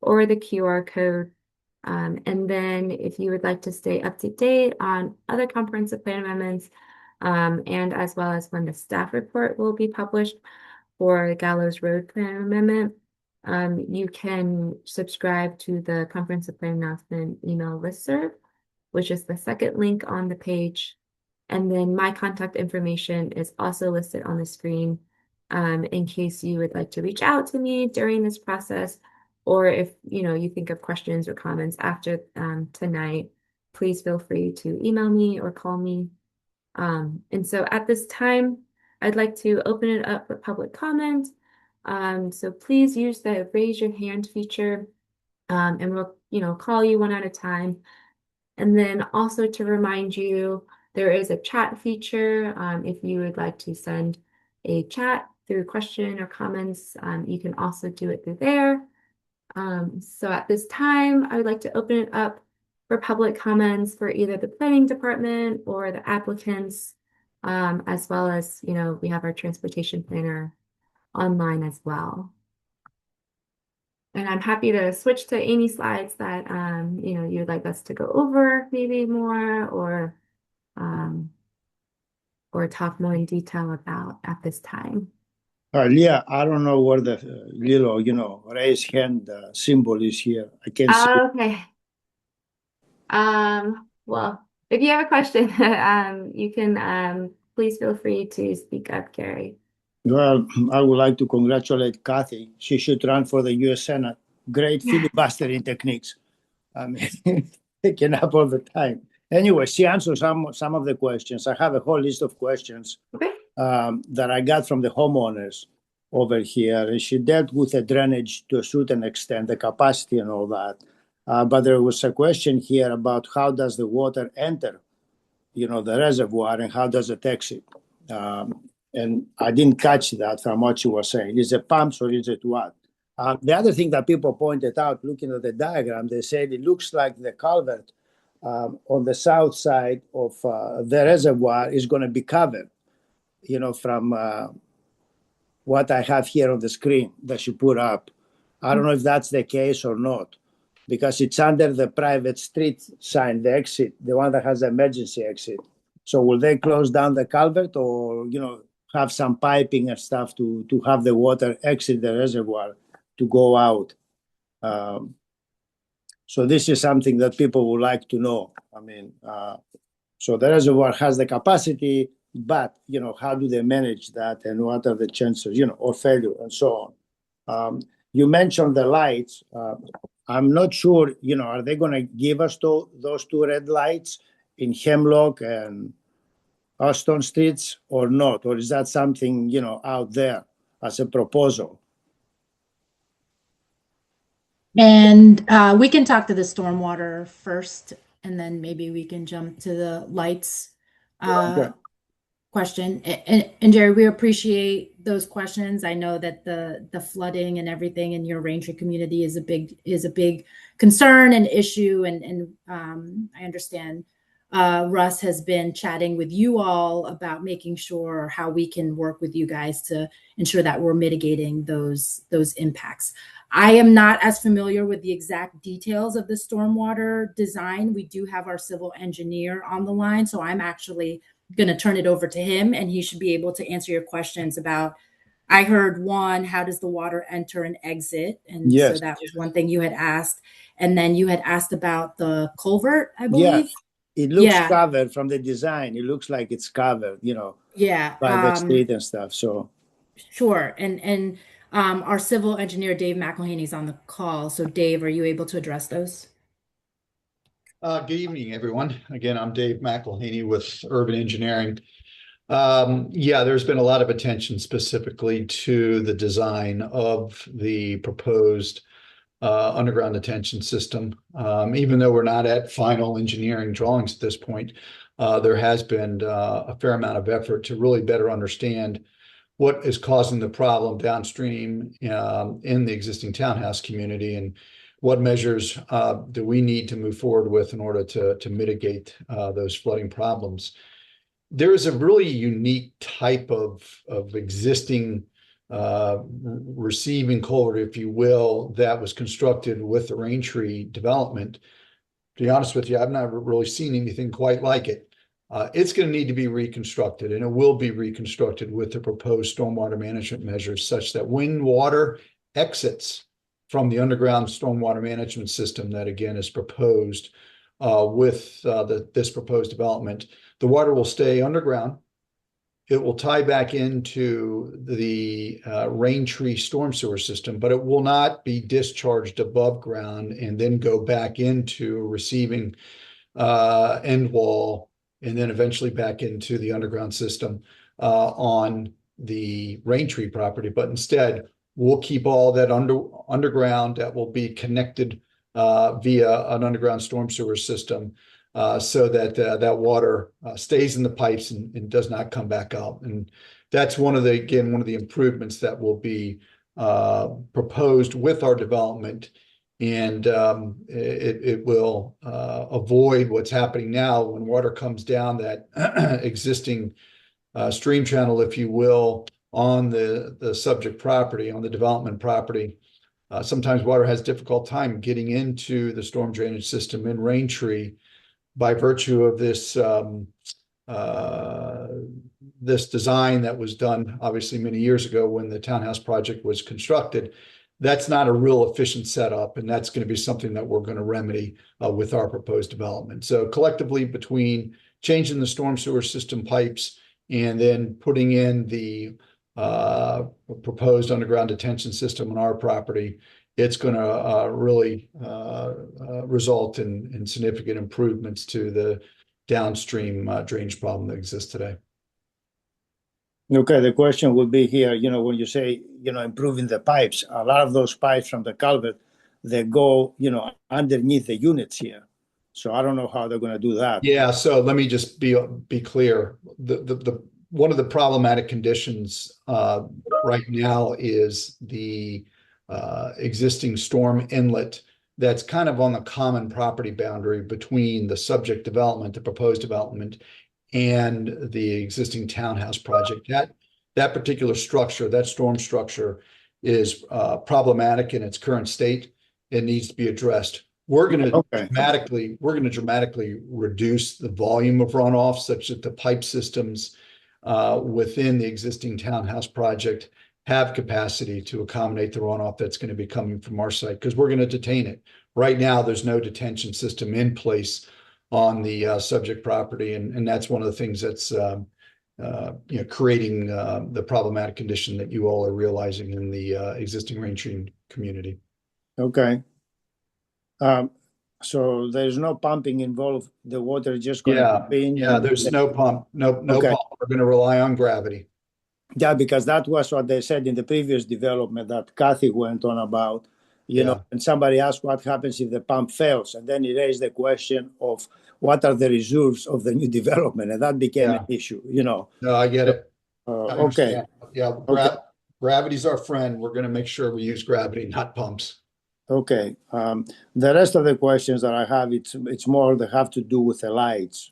or the QR code. And then if you would like to stay up to date on other comprehensive plan amendments, and as well as when the staff report will be published for the Gallows Road Plan Amendment, you can subscribe to the comprehensive plan announcement email listserv, which is the second link on the page. And then my contact information is also listed on the screen in case you would like to reach out to me during this process, or if you think of questions or comments after tonight, please feel free to email me or call me. And so at this time, I'd like to open it up for public comment. So please use the raise your hand feature, and we'll call you one at a time. And then also to remind you, there is a chat feature. If you would like to send a chat through question or comments, you can also do it through there. So at this time, I would like to open it up for public comments for either the planning department or the applicants, as well as, we have our transportation planner online as well. And I'm happy to switch to any slides that, you'd like us to go over maybe more or talk more in detail about at this time. Leah, I don't know where the little, raise hand symbol is here. I can't see. Okay. Well, If you have a question, you can please feel free to speak up, Gary. Well, I would like to congratulate Kathy. She should run for the U.S. Senate. Great filibustering techniques. I mean, taking up all the time. Anyway, she answered some of the questions. I have a whole list of questions Okay. that I got from the homeowners over here. And she dealt with the drainage to a certain extent, the capacity and all that. But there was a question here about how does the water enter, the reservoir, and how does it exit? And I didn't catch that from what she was saying. Is it pumps or is it what? The other thing that people pointed out, looking at the diagram, they said it looks like the culvert on the south side of the reservoir is going to be covered, from what I have here on the screen that you put up. I don't know if that's the case or not, because it's under the private street sign, the exit, the one that has the emergency exit. So will they close down the culvert or, have some piping and stuff to have the water exit the reservoir to go out? So this is something that people would like to know. I mean, so the reservoir has the capacity, but, how do they manage that and what are the chances, or failure and so on. You mentioned the lights. I'm not sure, are they going to give us those two red lights in Hemlock and Austin streets or not? Or is that something, out there as a proposal? And we can talk to the stormwater first, and then maybe we can jump to the lights Okay. question. And Jerry, we appreciate those questions. I know that the flooding and everything in your Ranger community is a big concern and issue, and I understand Russ has been chatting with you all about making sure how we can work with you guys to ensure that we're mitigating those impacts. I am not as familiar with the exact details of the stormwater design. We do have our civil engineer on the line, so I'm actually going to turn it over to him, and he should be able to answer your questions about, I heard one, how does the water enter and exit? And Yes. so that was one thing you had asked. And then you had asked about the culvert, I believe. Yeah. It looks covered from the design. It looks like it's covered, by the street and stuff. So sure. And our civil engineer, Dave McElhaney, is on the call. So Dave, are you able to address those? Good evening, everyone. Again, I'm Dave McElhaney with Urban Engineering. There's been a lot of attention specifically to the design of the proposed underground detention system. Even though we're not at final engineering drawings at this point, there has been a fair amount of effort to really better understand what is causing the problem downstream in the existing townhouse community, and what measures do we need to move forward with in order to mitigate those flooding problems. There is a really unique type of existing receiving culvert, if you will, that was constructed with the Raintree development. To be honest with you, I've never really seen anything quite like it. It's going to need to be reconstructed, and it will be reconstructed with the proposed stormwater management measures, such that when water exits from the underground stormwater management system that again is proposed with this proposed development, the water will stay underground. It will tie back into the Raintree storm sewer system, but it will not be discharged above ground and then go back into receiving end wall and then eventually back into the underground system on the Raintree property. But instead, we'll keep all that underground that will be connected via an underground storm sewer system so that that water stays in the pipes and does not come back out. And that's one of the improvements that will be proposed with our development. And it will avoid what's happening now when water comes down that existing stream channel, if you will, on the subject property, on the development property. Sometimes water has difficult time getting into the storm drainage system in Raintree by virtue of this this design that was done obviously many years ago when the townhouse project was constructed. that's not a real efficient setup, and that's going to be something that we're going to remedy with our proposed development. So collectively, between changing the storm sewer system pipes and then putting in the proposed underground detention system on our property, it's going to really result in significant improvements to the downstream drainage problem that exists today. Okay, the question would be here, when you say, improving the pipes, a lot of those pipes from the culvert, they go, underneath the units here. So I don't know how they're going to do that. Yeah, so let me just be clear. The one of the problematic conditions right now is the existing storm inlet that's kind of on the common property boundary between the subject development, the proposed development, and the existing townhouse project. That particular structure, that storm structure, is problematic in its current state. It needs to be addressed. We're going to dramatically reduce the volume of runoff such that the pipe systems within the existing townhouse project have capacity to accommodate the runoff that's going to be coming from our site, because we're going to detain it. Right now, there's no detention system in place on the subject property, and that's one of the things that's creating the problematic condition that you all are realizing in the existing rain tree community. Okay. So there's no pumping involved. The water is just going to be in. Yeah, there's no pump. No Okay. pump. We're going to rely on gravity. Yeah, because that was what they said in the previous development that Kathy went on about, and somebody asked what happens if the pump fails. And then he raised the question of what are the reserves of the new development. And that became an issue, No, I get it. Okay. Yeah, Okay. Gravity's our friend. We're going to make sure we use gravity, not pumps. Okay. The rest of the questions that I have, it's more they have to do with the lights.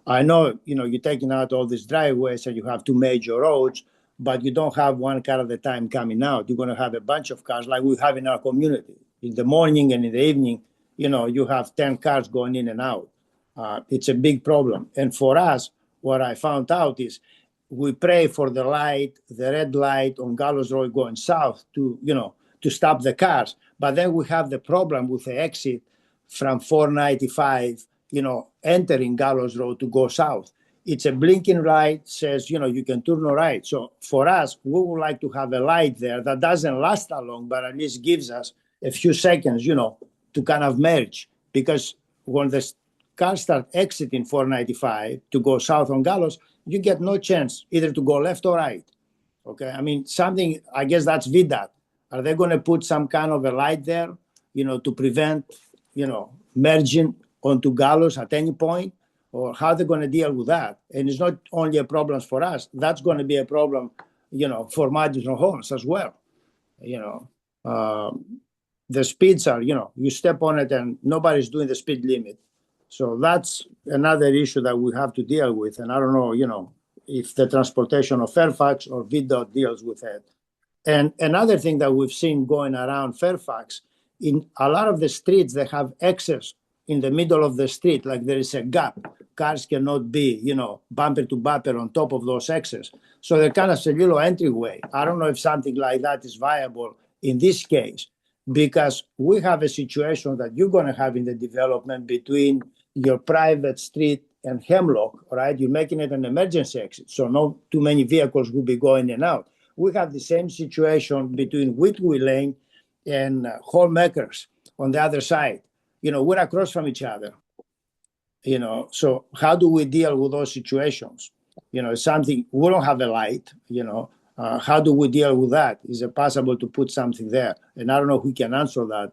I know, you're taking out all these driveways and you have two major roads, but you don't have one car at a time coming out. You're going to have a bunch of cars like we have in our community. In the morning and in the evening, you have 10 cars going in and out. It's a big problem. And for us, what I found out is we pray for the light, the red light on Gallows Road going south to stop the cars. But then we have the problem with the exit from 495, entering Gallows Road to go south. It's a blinking light, says, you can turn right. So for us, we would like to have a light there that doesn't last that long, but at least gives us a few seconds, to kind of merge. Because when the cars start exiting 495 to go south on Gallows, you get no chance either to go left or right. Okay, I mean, something, I guess that's VDOT. Are they going to put some kind of a light there, to prevent, merging onto Gallows at any point? Or how they're going to deal with that? And it's not only a problem for us. That's going to be a problem, for Madison Homes as well. The speeds are, you step on it and nobody's doing the speed limit. So that's another issue that we have to deal with. And I don't know, if the transportation of Fairfax or VDOT deals with it. And another thing that we've seen going around Fairfax, in a lot of the streets, they have access in the middle of the street, like there is a gap. Cars cannot be, bumper to bumper on top of those access. So they're kind of a little entryway. I don't know if something like that is viable in this case, because we have a situation that you're going to have in the development between your private street and Hemlock, right? You're making it an emergency exit, so not too many vehicles will be going in and out. We have the same situation between Whitwell Lane and Homemakers on the other side. We're across from each other. So how do we deal with those situations? It's something, we don't have a light, how do we deal with that? Is it possible to put something there? And I don't know who can answer that,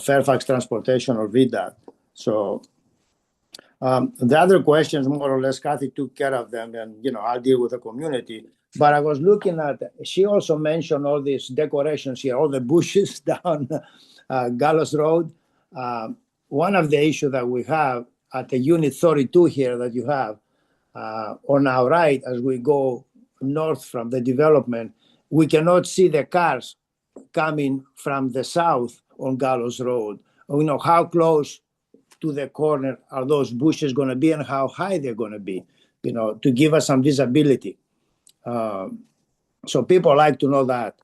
Fairfax Transportation or VDOT. So the other questions, more or less, Kathy took care of them, and, I'll deal with the community. But I was looking at, she also mentioned all these decorations here, all the bushes down Gallows Road. One of the issues that we have at the unit 32 here that you have on our right, as we go north from the development, we cannot see the cars coming from the south on Gallows Road. How close to the corner are those bushes going to be and how high they're going to be, to give us some visibility. So people like to know that.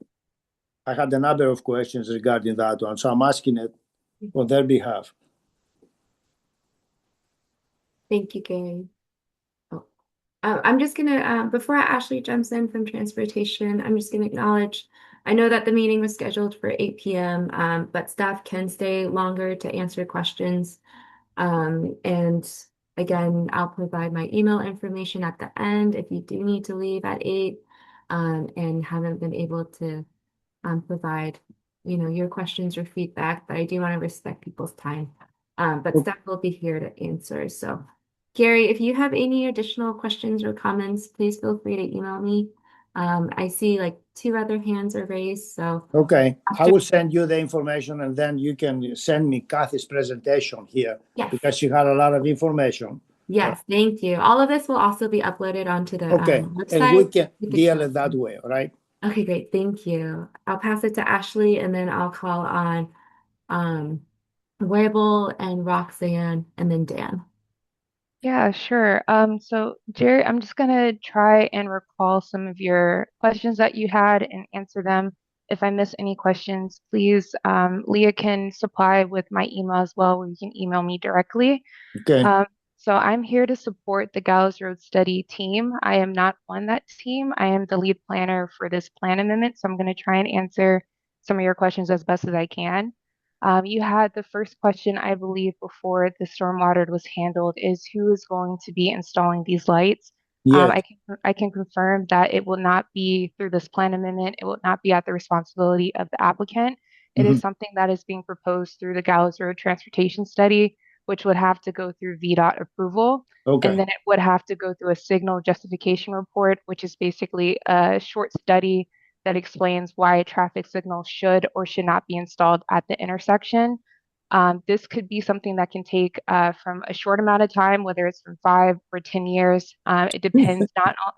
I had a number of questions regarding that one, so I'm asking it on their behalf. Thank you, Gary. Oh. I'm just gonna, before Ashley jumps in from transportation, I'm just gonna acknowledge, I know that the meeting was scheduled for 8 p.m., but staff can stay longer to answer questions. And again, I'll provide my email information at the end if you do need to leave at 8 and haven't been able to provide, your questions or feedback, but I do want to respect people's time. But staff will be here to answer. So, Gary, if you have any additional questions or comments, please feel free to email me. I see like 2 other hands are raised, so. Okay, I will send you the information and then you can send me Kathy's presentation here. Yes. Because she had a lot of information. Yes, thank you. All of this will also be uploaded onto the Okay, website. and we can with the deal it transcript. that way, all right? Okay, great. Thank you. I'll pass it to Ashley and then I'll call on Webel and Roxanne and then Dan. Yeah, sure. So Jerry, I'm just gonna try and recall some of your questions that you had and answer them. If I miss any questions, please, Leah can supply with my email as well, where you can email me directly. Okay, So I'm here to support the Gallows Road Study team. I am not on that team. I am the lead planner for this plan amendment, so I'm going to try and answer some of your questions as best as I can. You had the first question, I believe, before the stormwater was handled is who is going to be installing these lights? yes, I can confirm that it will not be through this plan amendment. It will not be at the responsibility of the applicant. It is something that is being proposed through the Gallows Road Transportation Study, which would have to go through VDOT approval. okay, And then it would have to go through a signal justification report, which is basically a short study that explains why a traffic signal should or should not be installed at the intersection. This could be something that can take from a short amount of time, whether it's from 5 or 10 years. It depends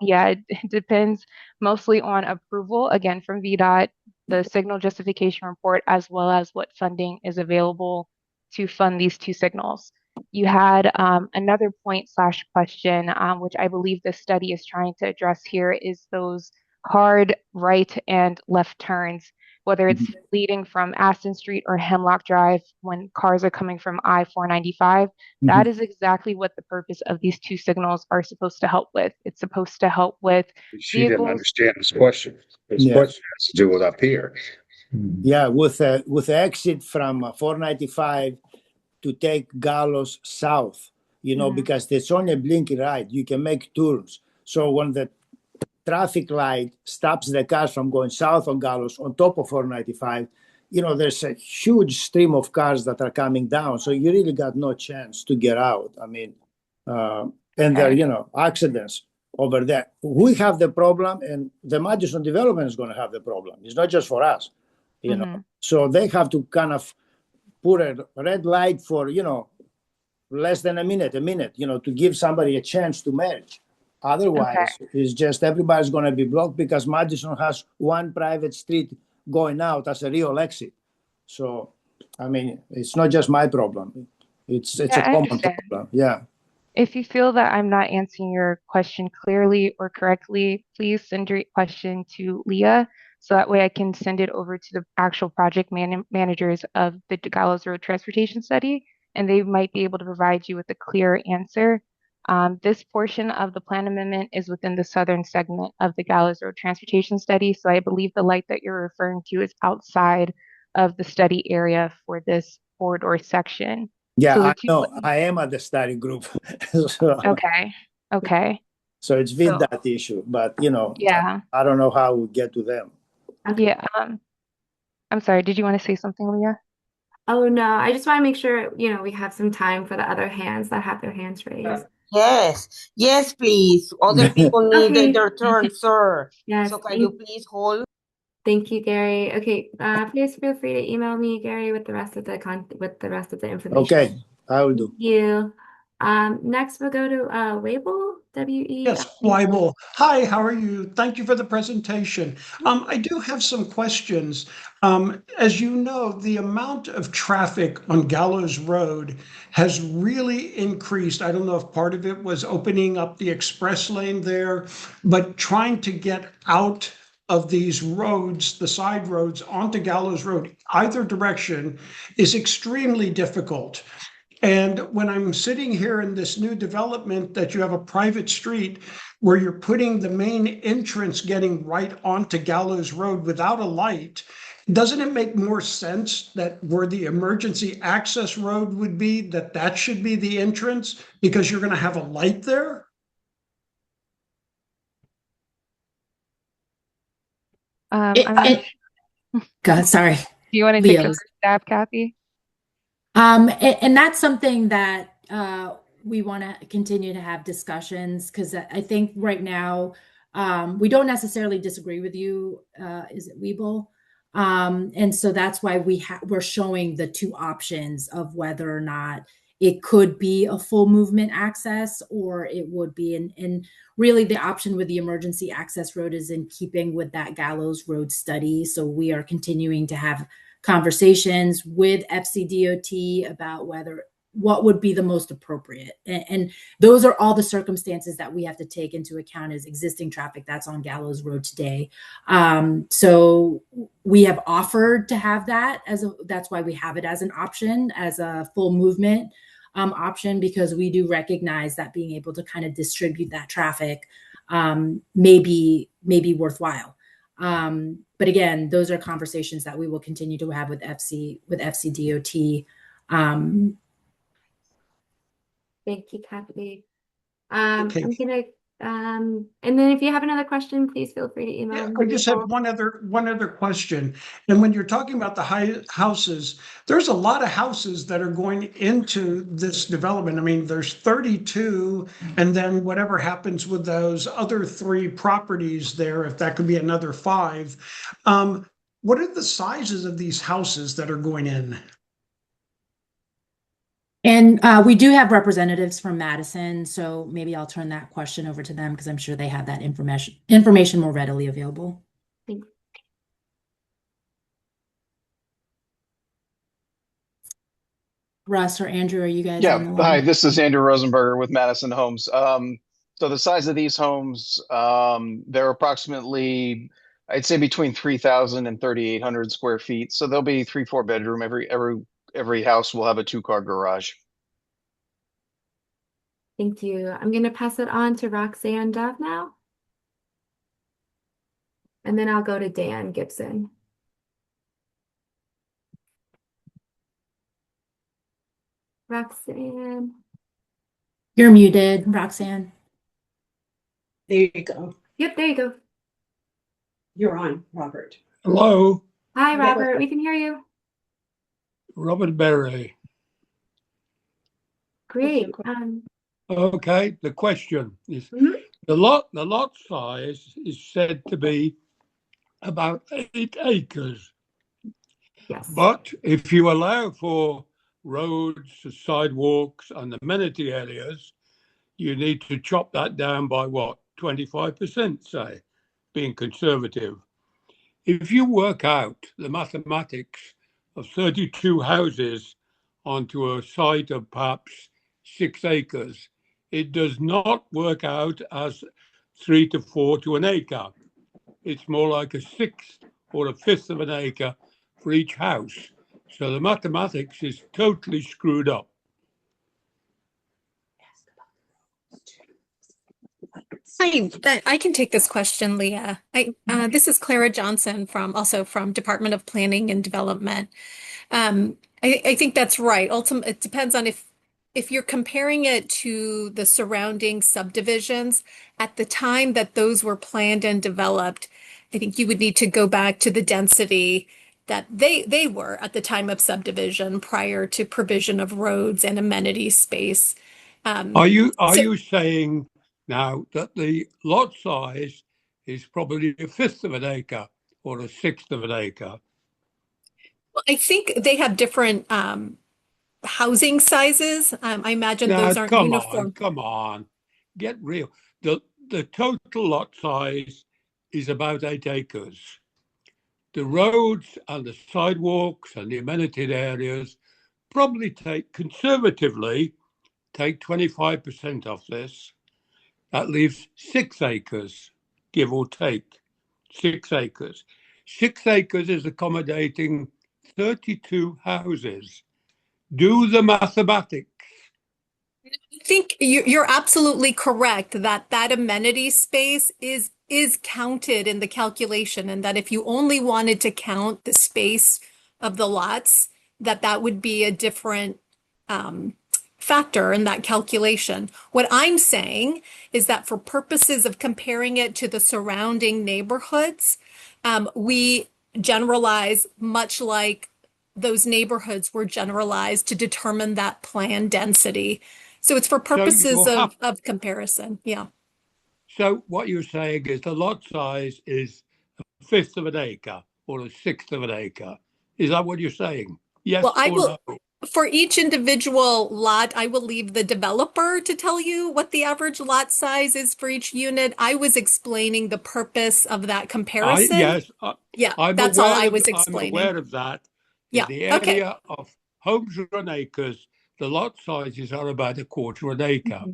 it depends mostly on approval, again, from VDOT, the signal justification report, as well as what funding is available to fund these 2 signals. You had another point/question, which I believe this study is trying to address here, is those hard right and left turns, whether it's leading from Aston Street or Hemlock Drive when cars are coming from I-495. That is exactly what the purpose of these 2 signals are supposed to help with. It's supposed to help with She didn't vehicles. understand this question. This Yeah. question has to do with up here. Yeah, with the exit from 495 to take Gallows south, because there's only a blinking light, you can make turns. So when the traffic light stops the cars from going south on Gallows on top of 495, there's a huge stream of cars that are coming down. So you really got no chance to get out. I mean, and there are, accidents over there. We have the problem, and the Madison development is going to have the problem. It's not just for us, So they have to kind of put a red light for, less than a minute, to give somebody a chance to merge. Otherwise, it's just everybody's going to be blocked because Madison has one private street going out as a real exit. So, I mean, it's not just my problem. It's a common problem. Yeah. If you feel that I'm not answering your question clearly or correctly, please send your question to Leah, so that way I can send it over to the actual project managers of the Gallows Road Transportation Study, and they might be able to provide you with a clear answer. This portion of the plan amendment is within the southern segment of the Gallows Road Transportation Study, so I believe the light that you're referring to is outside of the study area for this corridor section. Yeah, So I know. I am at the study group. Okay. So it's with that issue, but Yeah. I don't know how we get to them. Okay. Yeah. I'm sorry. Did you want to say something, Leah? Oh, no, I just want to make sure, we have some time for the other hands that have their hands raised. Yes, please. Other people need Okay. their turn, sir. Yes. So can you please hold? Thank you, Gary. Okay, please feel free to email me, Gary, with the rest of the information. Okay, I will do. Thank you. Next we'll go to Webel, W-E. Yes, Weibel. Hi, how are you? Thank you for the presentation. I do have some questions. As you know, the amount of traffic on Gallows Road has really increased. I don't know if part of it was opening up the express lane there, but trying to get out of these roads, the side roads onto Gallows Road, either direction, is extremely difficult. And when I'm sitting here in this new development that you have a private street where you're putting the main entrance getting right onto Gallows Road without a light, doesn't it make more sense that where the emergency access road would be, that should be the entrance because you're going to have a light there? I'm It- not it- God, sorry. Do you want to take the Leo's. first stab, Kathy? And that's something that we want to continue to have discussions, because I think right now we don't necessarily disagree with you. Is it Weeble? And so that's why we're showing the two options of whether or not it could be a full movement access or it would be. And really the option with the emergency access road is in keeping with that Gallows Road study. So we are continuing to have conversations with FCDOT about what would be the most appropriate. And those are all the circumstances that we have to take into account as existing traffic that's on Gallows Road today. So we have offered to have that that's why we have it as an option, as a full movement option, because we do recognize that being able to kind of distribute that traffic may be worthwhile. But again, those are conversations that we will continue to have with FCDOT. Thank you, Kathy. Okay. I'm gonna, and then if you have another question, please feel free to email. Yeah, me. I just have one other question. And when you're talking about the houses, there's a lot of houses that are going into this development. I mean, there's 32, and then whatever happens with those other 3 properties there, if that could be another 5. What are the sizes of these houses that are going in? And we do have representatives from Madison, so maybe I'll turn that question over to them because I'm sure they have that information more readily available. Thanks. Russ or Andrew, are you guys Yeah, on the line? hi, this is Andrew Rosenberger with Madison Homes. So the size of these homes, they're approximately, I'd say between 3,000 and 3,800 square feet. So there'll be 3-4 bedroom. Every house will have a 2-car garage. Thank you. I'm going to pass it on to Roxanne Dove now. And then I'll go to Dan Gibson. Roxanne. You're muted, Roxanne. There you go. Yep, there you go. You're on, Robert. Hello, Hi, Robert. We can hear you. Robert Berry. Great. Okay, the question is the lot size is said to be about 8 acres. Yes. But if you allow for roads, sidewalks, and amenity areas, you need to chop that down by what, 25%, say, being conservative. If you work out the mathematics of 32 houses onto a site of perhaps 6 acres, it does not work out as 3 to 4 to an acre. It's more like a sixth or a fifth of an acre for each house. So the mathematics is totally screwed up. I can take this question, Leah. This is Clara Johnson from Department of Planning and Development. I think that's right. Ultimately, it depends on if you're comparing it to the surrounding subdivisions at the time that those were planned and developed. I think you would need to go back to the density that they were at the time of subdivision prior to provision of roads and amenity space. Are you saying now that the lot size is probably a fifth of an acre or a sixth of an acre? Well, I think they have different housing sizes. I imagine those aren't uniform. Come on, get real. The total lot size is about 8 acres. The roads and the sidewalks and the amenity areas probably conservatively take 25% off this. That leaves 6 acres, give or take. 6 acres. 6 acres is accommodating 32 houses. Do the mathematics. I think you're absolutely correct that that amenity space is counted in the calculation, and that if you only wanted to count the space of the lots, that would be a different factor in that calculation. What I'm saying is that for purposes of comparing it to the surrounding neighborhoods, we generalize much like those neighborhoods were generalized to determine that plan density. So it's for purposes of comparison. Yeah. So what you're saying is the lot size is 1/5 of an acre or 1/6 of an acre. Is that what you're saying? Yes Well, I or will, no? for each individual lot, I will leave the developer to tell you what the average lot size is for each unit. I was explaining the purpose of that comparison. Yes, Yeah, I'm that's all aware I of, was I'm explaining. aware of that. Yeah, In the okay. area of homes run acres, the lot sizes are about 1/4 an acre,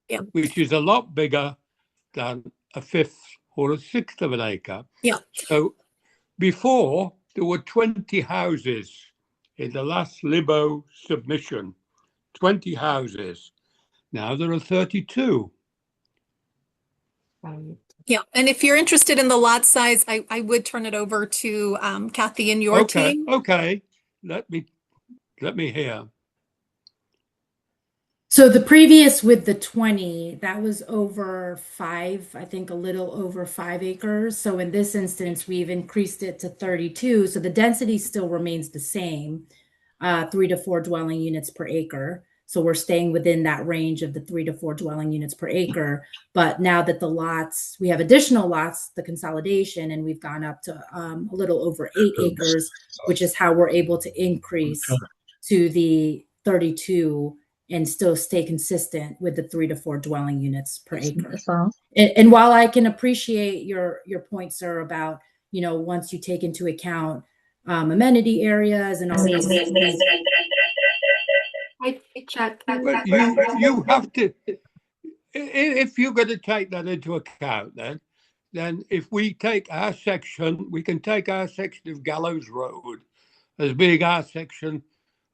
Yeah. which is a lot bigger than 1/5 or 1/6 of an acre. Yeah. So before, there were 20 houses in the last LIBO submission, 20 houses. Now there are 32. Yeah, and if you're interested in the lot size, I would turn it over to Kathy and your team. Okay. Let me hear. So the previous with the 20, that was over 5, I think a little over 5 acres. So in this instance, we've increased it to 32. So the density still remains the same, 3 to 4 dwelling units per acre. So we're staying within that range of the 3 to 4 dwelling units per acre. But now that the lots, we have additional lots, the consolidation, and we've gone up to a little over 8 acres, which is how we're able to increase to the 32 and still stay consistent with the 3 to 4 dwelling units per acre. And while I can appreciate your point, sir, about, once you take into account amenity areas and all these. I check. But you have to, if you're going to take that into account, then if we take our section, we can take our section of Gallows Road as being our section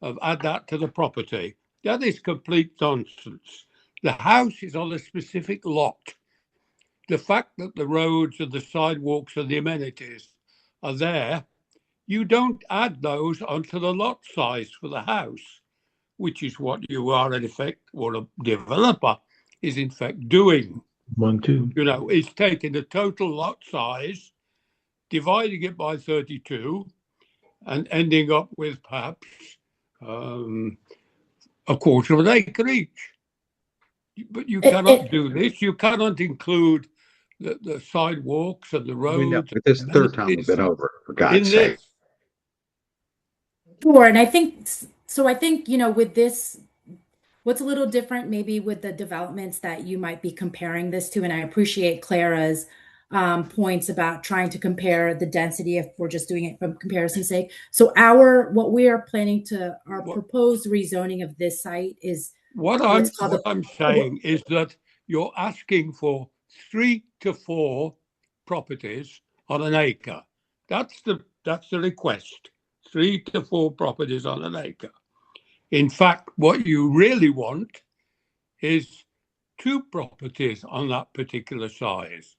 of add that to the property. That is complete nonsense. The house is on a specific lot. The fact that the roads and the sidewalks and the amenities are there, you don't add those onto the lot size for the house, which is what you are in effect, or a developer is in fact doing. Is taking the total lot size, dividing it by 32, and ending up with perhaps 1/4 of an acre each. But you cannot do this. You cannot include the sidewalks and the roads. This is the third time we've been over, for God's sake. Sure, and I think with this, what's a little different maybe with the developments that you might be comparing this to, and I appreciate Clara's points about trying to compare the density if we're just doing it from comparison's sake. So what we are planning to, our proposed rezoning of this site is what I'm saying is that you're asking for 3 to 4 properties on an acre. That's the request. 3 to 4 properties on an acre. In fact, what you really want is 2 properties on that particular size.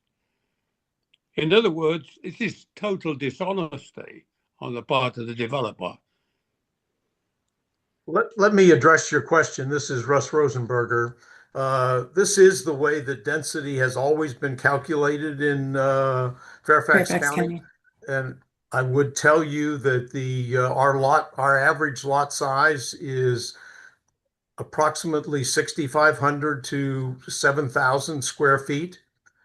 In other words, it is total dishonesty on the part of the developer. Let me address your question. This is Russ Rosenberger. This is the way that density has always been calculated in Fairfax County. And I would tell you that our average lot size is approximately 6,500 to 7,000 square feet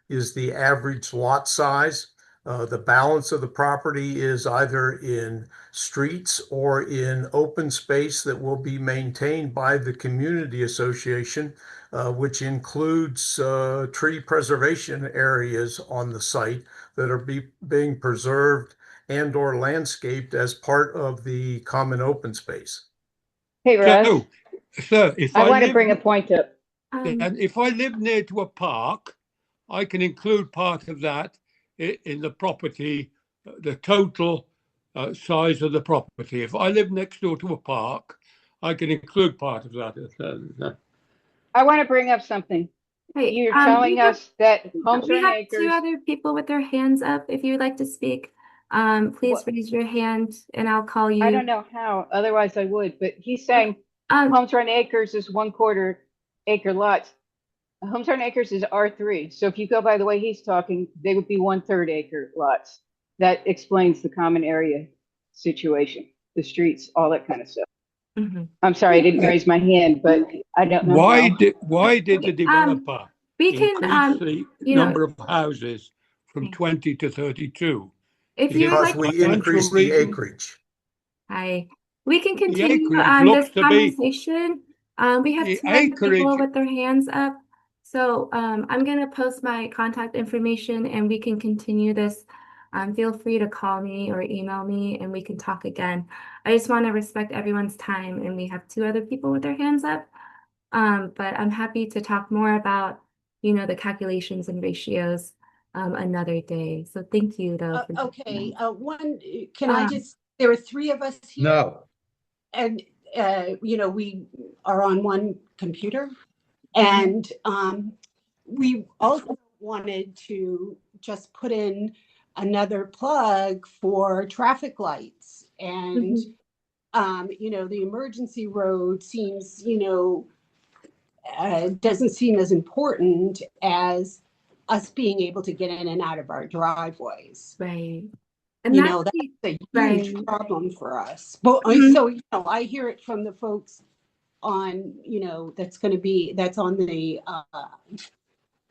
is the average lot size. The balance of the property is either in streets or in open space that will be maintained by the community association, which includes tree preservation areas on the site that are being preserved and or landscaped as part of the common open space. Hey, Russ. Sir, if I want to bring a point up. And if I live near to a park, I can include part of that in the property, the total size of the property. If I live next door to a park, I can include part of that. I want to bring up something. Hey, You're telling us that homes we are in have acres. two other people with their hands up. If you would like to speak, please raise your hand and I'll call you. I don't know how, otherwise I would, but he's saying homes are in acres is 1/4 acre lots. Homes are in acres is R3. So if you go by the way he's talking, they would be 1/3 acre lots. That explains the common area situation, the streets, all that kind of stuff. I'm sorry, I didn't raise my hand, but I don't know. Why did the developer we can, increase the number of houses from 20 to 32? If you would like, we increase the acreage. We can continue this conversation. We have two other people with their hands up. So I'm going to post my contact information and we can continue this. Feel free to call me or email me and we can talk again. I just want to respect everyone's time and we have two other people with their hands up. But I'm happy to talk more about, the calculations and ratios another day. So thank you though. Okay. There are three of us here. No. And, we are on one computer. And we also wanted to just put in another plug for traffic lights. And, the emergency road seems, doesn't seem as important as us being able to get in and out of our driveways. Right. And that's a huge problem for us. But so, I hear it from the folks on, that's on the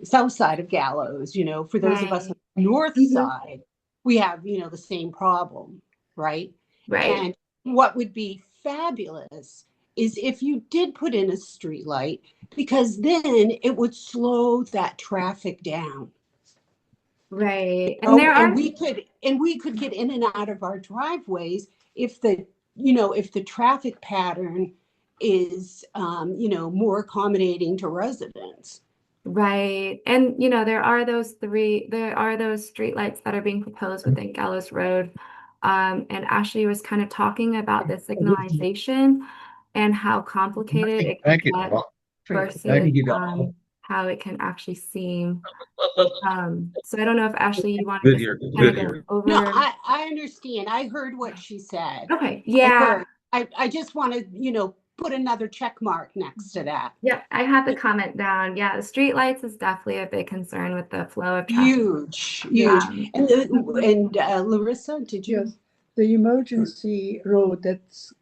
south side of Gallows, for those of us on the north side, we have, the same problem, right? Right. And what would be fabulous is if you did put in a street light, because then it would slow that traffic down. Right. And we could get in and out of our driveways if the traffic pattern is more accommodating to residents. Right. And there are those streetlights that are being proposed within Gallows Road. And Ashley was kind of talking about the signalization and how complicated it can get versus how it can actually seem. So I don't know if Ashley, you want to go over. No, I understand. I heard what she said. Okay. Yeah. I just want to, put another check mark next to that. Yep, I have the comment down. Yeah, the street lights is definitely a big concern with the flow of traffic. Huge. And Larissa, did you? Yes, the emergency road that's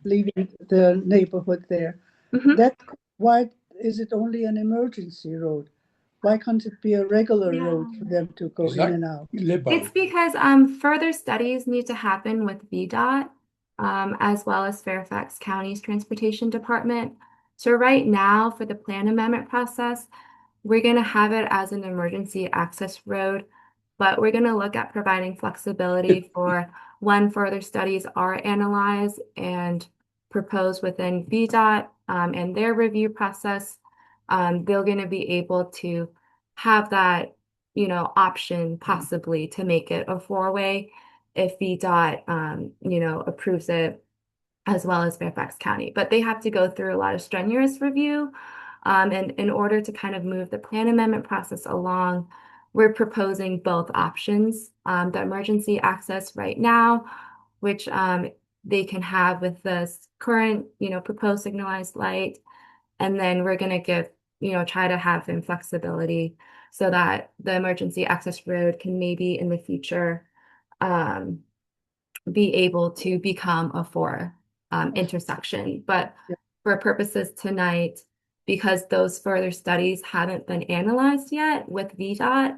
leaving the neighborhood there. Why is it only an emergency road? Why can't it be a regular road for them to go in and out? It's because further studies need to happen with VDOT. As well as Fairfax County's Transportation Department. So right now for the plan amendment process, we're going to have it as an emergency access road, but we're going to look at providing flexibility for when further studies are analyzed and proposed within VDOT and their review process. They're going to be able to have that, option possibly to make it a 4-way. If VDOT, approves it, as well as Fairfax County. But they have to go through a lot of strenuous review. And in order to kind of move the plan amendment process along, we're proposing both options. The emergency access right now, which they can have with this current, proposed signalized light. And then we're going to give, try to have them flexibility so that the emergency access road can maybe in the future be able to become a 4 intersection. But for purposes tonight, because those further studies haven't been analyzed yet with VDOT,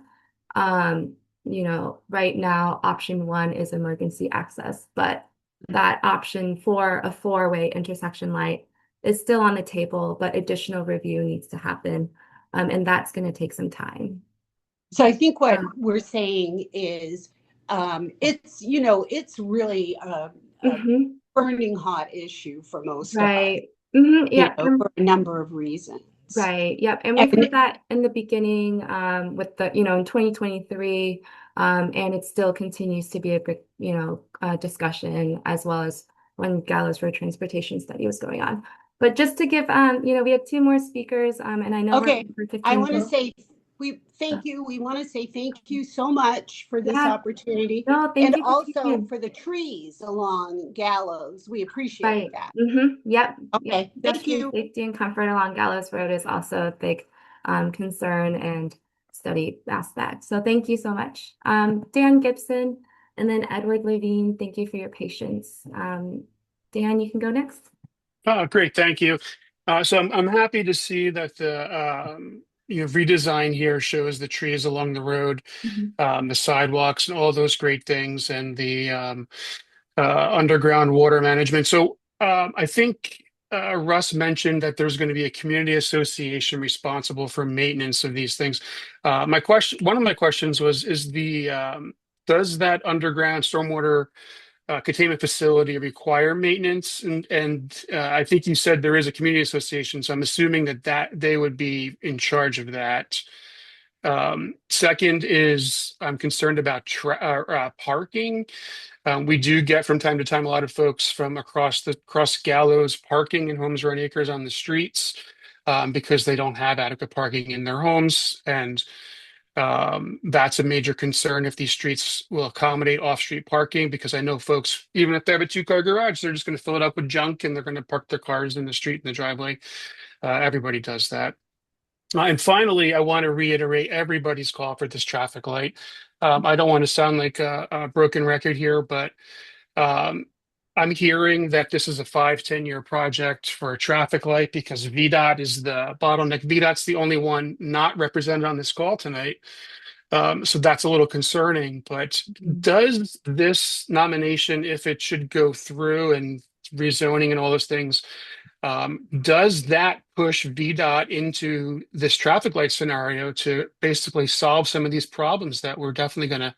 right now option 1 is emergency access, but that option for a 4-way intersection light is still on the table, but additional review needs to happen. And that's going to take some time. So I think what we're saying is it's really a burning hot issue for most of us, Yeah, for a number of reasons. Right. Yep. And we put that in the beginning with the, in 2023, and it still continues to be a big, discussion as well as when Gallows Road Transportation Study was going on. But just to give, we have two more speakers, and I know Okay, we're 15 I want to minutes. say thank you. We want to say thank you so much for this opportunity. No, thank and you also for the trees along Gallows. We appreciate that. Yep. Okay, thank you. Safety and comfort along Gallows Road is also a big concern and study aspect. So thank you so much. Dan Gibson and then Edward Levine, thank you for your patience. Dan, you can go next. Oh, great. Thank you. So I'm happy to see that the redesign here shows the trees along the road, the sidewalks and all those great things, and the underground water management. So I think Russ mentioned that there's going to be a community association responsible for maintenance of these things. One of my questions was, does that underground stormwater containment facility require maintenance? And I think you said there is a community association, so I'm assuming that they would be in charge of that. Second is I'm concerned about parking. We do get from time to time a lot of folks from across Gallows parking in homes or on acres on the streets because they don't have adequate parking in their homes, and that's a major concern if these streets will accommodate off-street parking, because I know folks, even if they have a two-car garage, they're just going to fill it up with junk and they're going to park their cars in the street in the driveway. Everybody does that. And finally, I want to reiterate everybody's call for this traffic light. I don't want to sound like a broken record here, but I'm hearing that this is a 5-10 year project for a traffic light because VDOT is the bottleneck. VDOT's the only one not represented on this call tonight. So that's a little concerning, but does this nomination, if it should go through and rezoning and all those things, does that push VDOT into this traffic light scenario to basically solve some of these problems that we're definitely going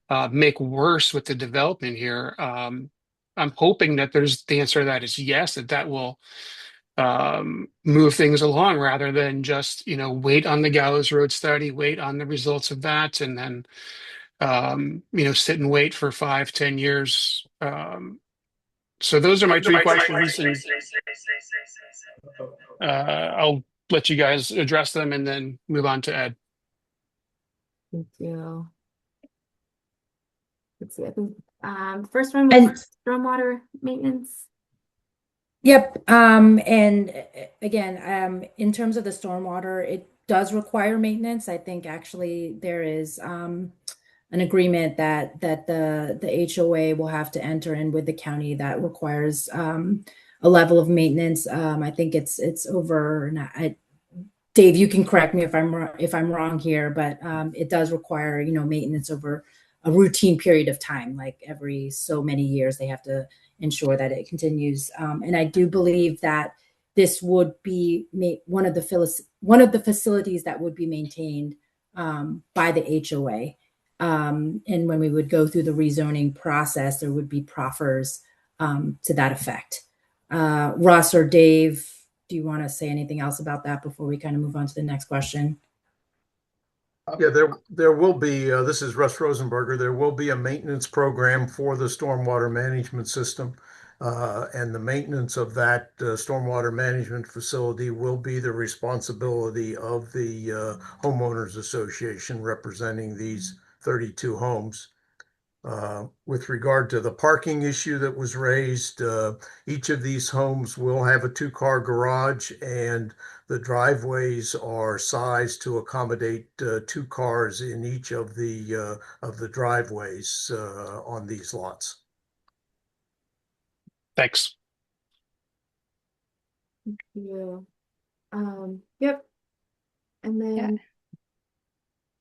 to make worse with the development here? I'm hoping that the answer to that is yes, that will move things along rather than just, wait on the Gallows Road study, wait on the results of that, and then, sit and wait for 5-10 years. So those are my three questions, and I'll let you guys address them and then move on to Ed. Thank you. Let's see, I think first one was stormwater maintenance. Yep. And again, in terms of the stormwater, it does require maintenance. I think actually there is an agreement that the HOA will have to enter in with the county that requires a level of maintenance. I think it's over. Dave, you can correct me if I'm wrong here, but it does require maintenance over a routine period of time, like every so many years they have to ensure that it continues. And I do believe that this would be one of the facilities that would be maintained by the HOA. And when we would go through the rezoning process, there would be proffers to that effect. Russ or Dave, do you want to say anything else about that before we kind of move on to the next question? Yeah, there will be, this is Russ Rosenberger, there will be a maintenance program for the stormwater management system. And the maintenance of that stormwater management facility will be the responsibility of the homeowners association representing these 32 homes. With regard to the parking issue that was raised, each of these homes will have a 2-car garage, and the driveways are sized to accommodate 2 cars in each of the driveways on these lots. Thanks. Thank you. Yep. And then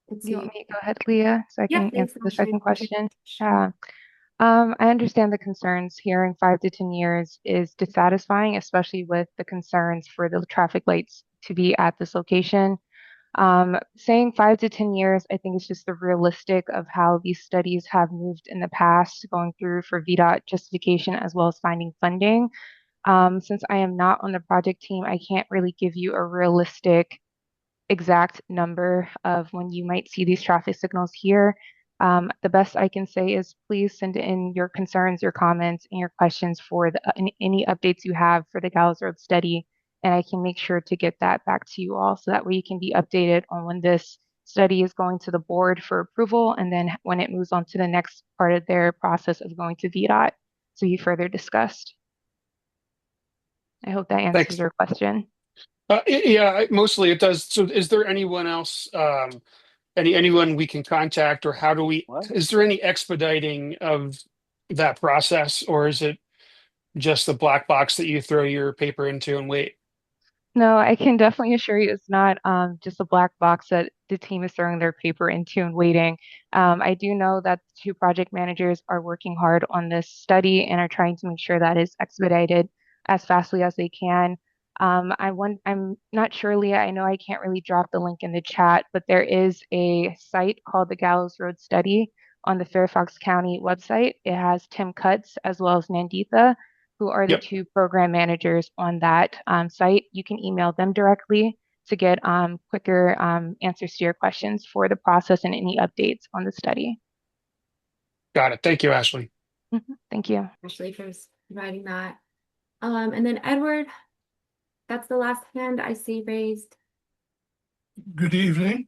let's see. You want me to go ahead, Leah, so I can answer the second question? Sure. I understand the concerns. Hearing 5 to 10 years is dissatisfying, especially with the concerns for the traffic lights to be at this location. Saying 5 to 10 years, I think is just the realistic of how these studies have moved in the past, going through for VDOT justification as well as finding funding. Since I am not on the project team, I can't really give you a realistic exact number of when you might see these traffic signals here. The best I can say is please send in your concerns, your comments, and your questions for any updates you have for the Gallows Road study, and I can make sure to get that back to you all so that way you can be updated on when this study is going to the board for approval, and then when it moves on to the next part of their process of going to VDOT to be further discussed. I hope that answers Thanks. your question. Yeah, mostly it does. So is there anyone else, anyone we can contact, or how do we, is there any expediting of that process, or is it just the black box that you throw your paper into and wait? No, I can definitely assure you it's not just a black box that the team is throwing their paper into and waiting. I do know that the two project managers are working hard on this study and are trying to make sure that is expedited as fastly as they can. I'm not sure, Leah, I know I can't really drop the link in the chat, but there is a site called the Gallows Road Study on the Fairfax County website. It has Tim Cutts as well as Nanditha, who are the two program managers on that site. You can email them directly to get quicker answers to your questions for the process and any updates on the study. Got it. Thank you, Ashley. Thank you. Ashley for providing that. And then Edward, that's the last hand I see raised. Good evening.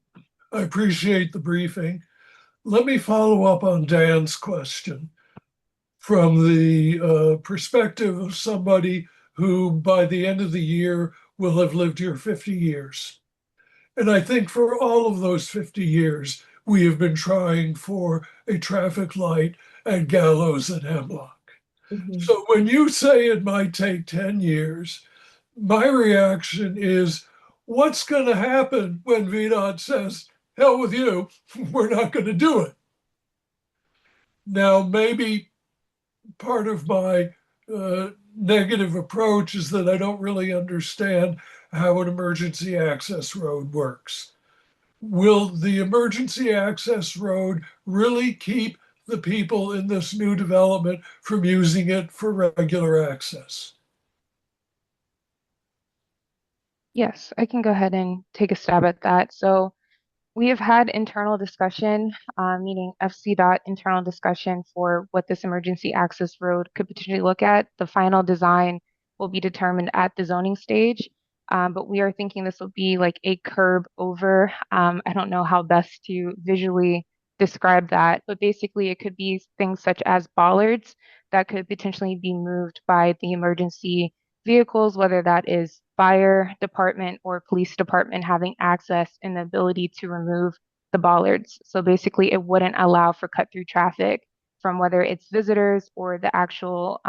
I appreciate the briefing. Let me follow up on Dan's question from the perspective of somebody who by the end of the year will have lived here 50 years. And I think for all of those 50 years, we have been trying for a traffic light at Gallows and Hemlock. So when you say it might take 10 years, my reaction is, what's going to happen when VDOT says, hell with you, we're not going to do it? Now, maybe part of my negative approach is that I don't really understand how an emergency access road works. Will the emergency access road really keep the people in this new development from using it for regular access? Yes, I can go ahead and take a stab at that. So we have had internal discussion, meaning FCDOT internal discussion for what this emergency access road could potentially look at. The final design will be determined at the zoning stage, but we are thinking this will be like a curb over. I don't know how best to visually describe that, but basically it could be things such as bollards that could potentially be moved by the emergency vehicles, whether that is fire department or police department having access and the ability to remove the bollards. So basically it wouldn't allow for cut through traffic from whether it's visitors or the actual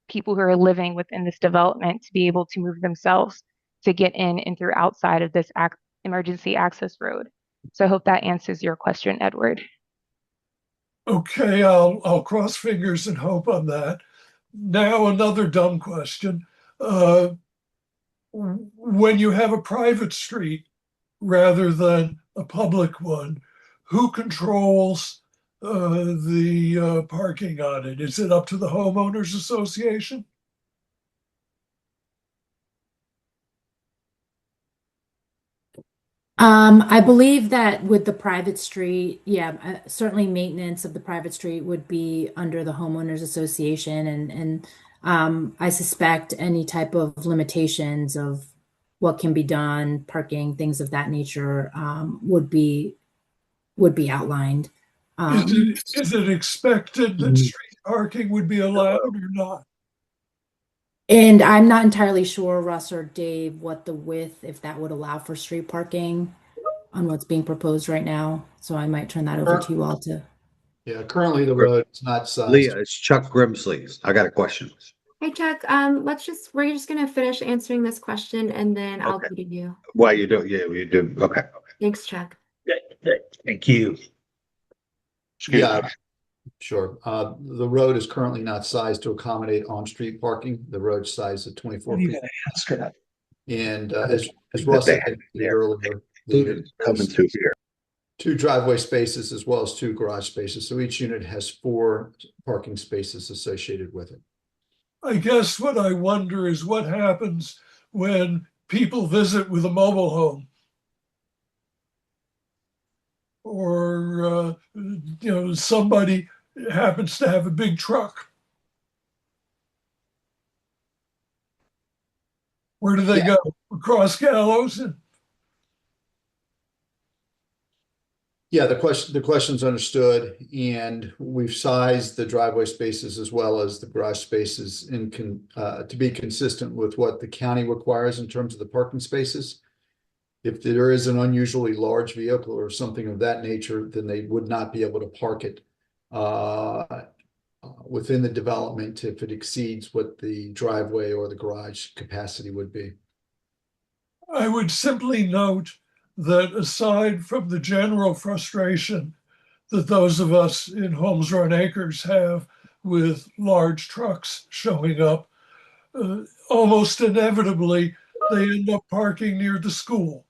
people who are living within this development to be able to move themselves to get in and through outside of this emergency access road. So I hope that answers your question, Edward. Okay, I'll cross fingers and hope on that. Now another dumb question. When you have a private street rather than a public one, who controls the parking on it? Is it up to the homeowners association? I believe that with the private street, yeah, certainly maintenance of the private street would be under the homeowners association, and I suspect any type of limitations of what can be done, parking, things of that nature, would be outlined. Is it expected that street parking would be allowed or not? And I'm not entirely sure, Russ or Dave, what the width, if that would allow for street parking on what's being proposed right now. So I might turn that over to you all to. Yeah, currently the road is not sized. Leah, it's Chuck Grimsley. I got a question. Hey Chuck, we're just gonna finish answering this question and then I'll go to you. Well, you do. Yeah, you do. Okay. Thanks, Chuck. Thank you. Yeah, sure. The road is currently not sized to accommodate on-street parking. The road size is 24 feet. And as Russ said earlier, Coming through here. 2 driveway spaces as well as 2 garage spaces. So each unit has 4 parking spaces associated with it. I guess what I wonder is what happens when people visit with a mobile home or somebody happens to have a big truck. Where do they go? Across Gallows? Yeah, the question's understood, and we've sized the driveway spaces as well as the garage spaces to be consistent with what the county requires in terms of the parking spaces. If there is an unusually large vehicle or something of that nature, then they would not be able to park it within the development if it exceeds what the driveway or the garage capacity would be. I would simply note that aside from the general frustration that those of us in Homes Run Acres have with large trucks showing up, almost inevitably they end up parking near the school,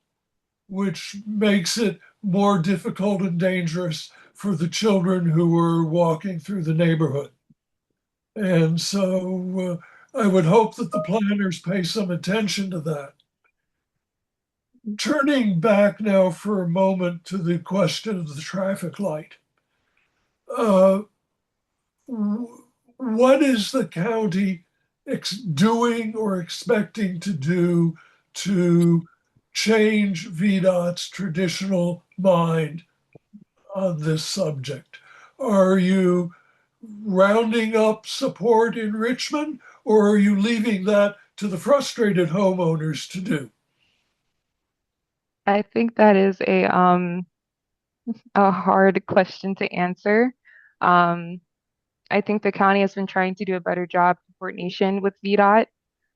which makes it more difficult and dangerous for the children who are walking through the neighborhood. And so I would hope that the planners pay some attention to that. Turning back now for a moment to the question of the traffic light. What is the county doing or expecting to do to change VDOT's traditional mind on this subject? Are you rounding up support in Richmond, or are you leaving that to the frustrated homeowners to do? I think that is a hard question to answer. I think the county has been trying to do a better job of coordination with VDOT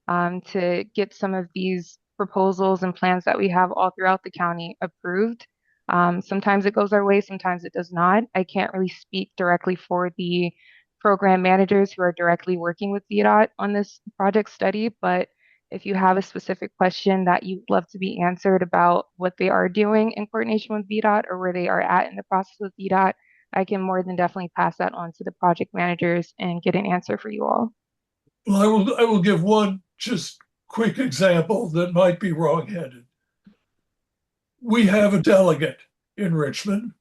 to get some of these proposals and plans that we have all throughout the county approved. Sometimes it goes our way, sometimes it does not. I can't really speak directly for the program managers who are directly working with VDOT on this project study, but if you have a specific question that you'd love to be answered about what they are doing in coordination with VDOT or where they are at in the process with VDOT, I can more than definitely pass that on to the project managers and get an answer for you all. Well, I will give one just quick example that might be wrong-headed. We have a delegate in Richmond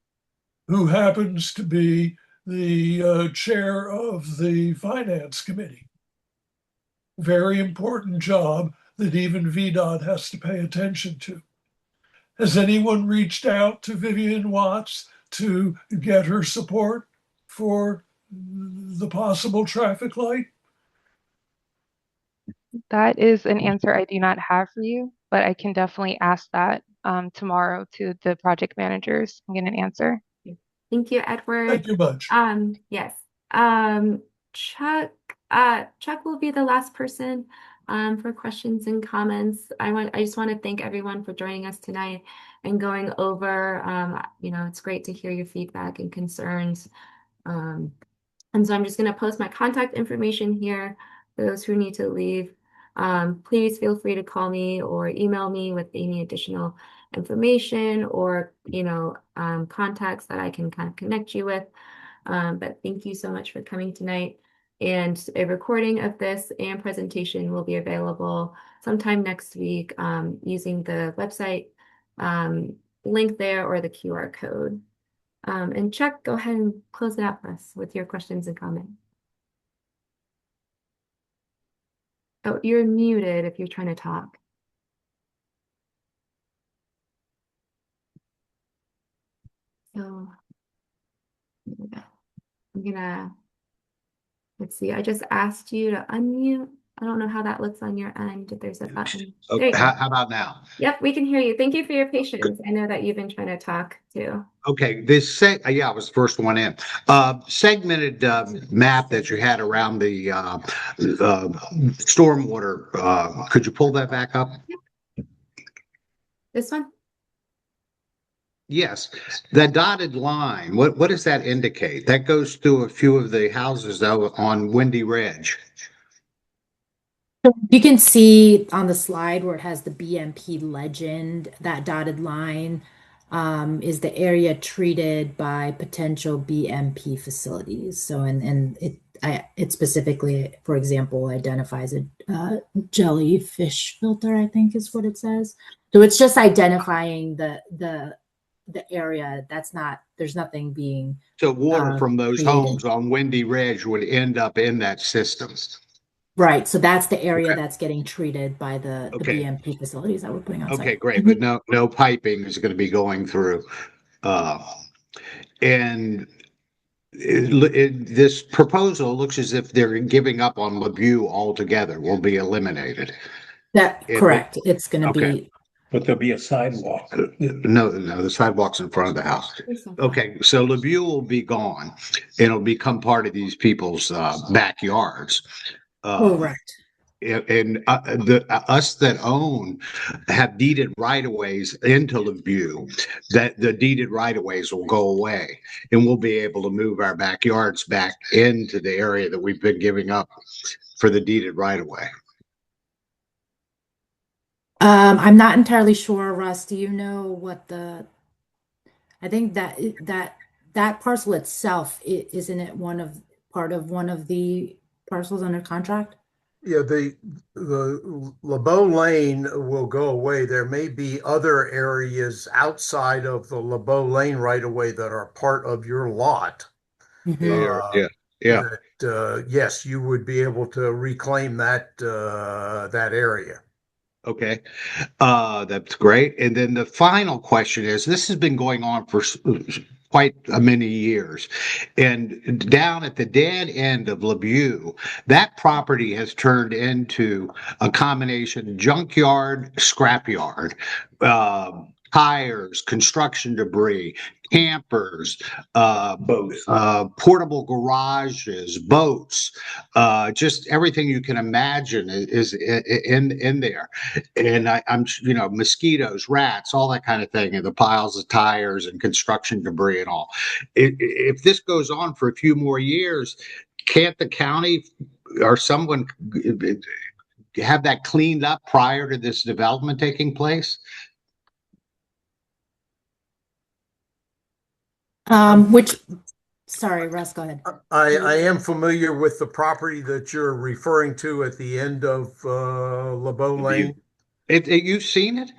who happens to be the chair of the finance committee. Very important job that even VDOT has to pay attention to. Has anyone reached out to Vivian Watts to get her support for the possible traffic light? That is an answer I do not have for you, but I can definitely ask that tomorrow to the project managers and get an answer. Thank you, Edward. Thank you much. Yes. Chuck will be the last person for questions and comments. I just want to thank everyone for joining us tonight and going over. It's great to hear your feedback and concerns. And so I'm just going to post my contact information here for those who need to leave. Please feel free to call me or email me with any additional information or contacts that I can kind of connect you with. But thank you so much for coming tonight. And a recording of this and presentation will be available sometime next week using the website link there or the QR code. And Chuck, go ahead and close it out for us with your questions and comments. Oh, you're muted if you're trying to talk. So let's see, I just asked you to unmute. I don't know how that looks on your end, if there's a button. Okay, how about now? Yep, we can hear you. Thank you for your patience. I know that you've been trying to talk too. Okay, I was the first one in. Segmented map that you had around the stormwater, could you pull that back up? Yep. This one? Yes, that dotted line, what does that indicate? That goes through a few of the houses though on Windy Ridge. You can see on the slide where it has the BMP legend, that dotted line is the area treated by potential BMP facilities. So, and it specifically, for example, identifies a jellyfish filter, I think is what it says. So it's just identifying the area. There's nothing being So water from those created. homes on Windy Ridge would end up in that system. Right. So that's the area that's getting treated by the Okay. BMP facilities that we're putting on Okay, site. great. But no piping is going to be going through. And this proposal looks as if they're giving up on LaBeau altogether, will be eliminated. Correct. It's going to be. But there'll be a sidewalk. No, the sidewalk's in front of the house. Okay, so LaBeau will be gone. It'll become part of these people's backyards. Correct. And us that own have deeded right-of-ways into LaBeau, that the deeded right-of-ways will go away, and we'll be able to move our backyards back into the area that we've been giving up for the deeded right-of-way. I'm not entirely sure, Russ. Do you know what I think that parcel itself, isn't it part of one of the parcels under contract? Yeah, the LeBeau Lane will go away. There may be other areas outside of the LeBeau Lane right away that are part of your lot. Yeah. That, yes, you would be able to reclaim that area. Okay, that's great. And then the final question is, this has been going on for quite many years. And down at the dead end of LaBeau, that property has turned into a combination junkyard, scrapyard, tires, construction debris, campers, portable garages, boats, just everything you can imagine is in there. And I'm, mosquitoes, rats, all that kind of thing, and the piles of tires and construction debris and all. If this goes on for a few more years, can't the county or someone have that cleaned up prior to this development taking place? Sorry, Russ, go ahead. I am familiar with the property that you're referring to at the end of LeBeau Lane. You've seen it?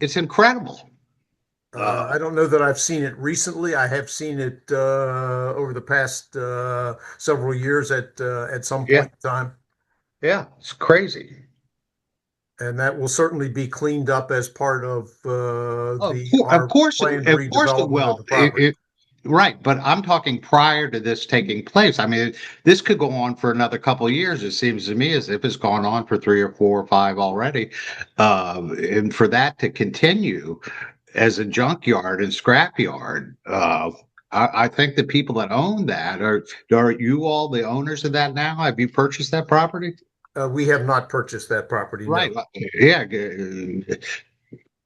It's incredible. I don't know that I've seen it recently. I have seen it over the past several years at some point in time. Yeah, it's crazy. And that will certainly be cleaned up as part of of course it will. Right, but I'm talking prior to this taking place. I mean, this could go on for another couple of years. It seems to me as if it's gone on for 3 or 4 or 5 already, and for that to continue as a junkyard and scrapyard, I think the people that own that are you all the owners of that now? Have you purchased that property? We have not purchased that property. Right. No. Yeah.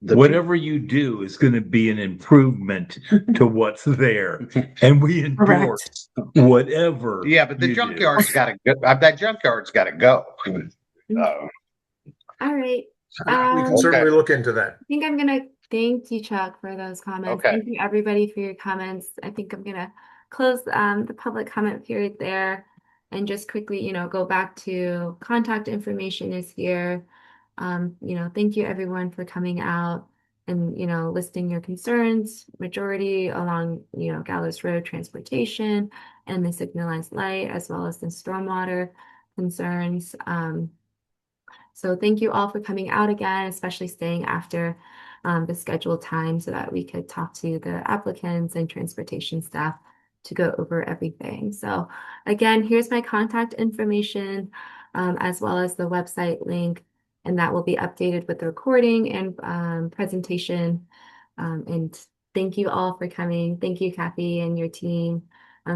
Whatever you do is going to be an improvement to what's there, and we endorse whatever. Yeah, but the junkyard's got to go. That junkyard's got to go. All right. We can certainly look into that. I think I'm gonna thank you, Chuck, for those comments. Okay. Thank you, everybody, for your comments. I think I'm gonna close the public comment period there, and just quickly, go back to contact information is here. Thank you everyone for coming out and, listing your concerns, majority along, Gallows Road transportation and the signalized light, as well as the stormwater concerns. So thank you all for coming out again, especially staying after the scheduled time so that we could talk to the applicants and transportation staff to go over everything. So again, here's my contact information, as well as the website link, and that will be updated with the recording and presentation. And thank you all for coming. Thank you, Kathy, and your team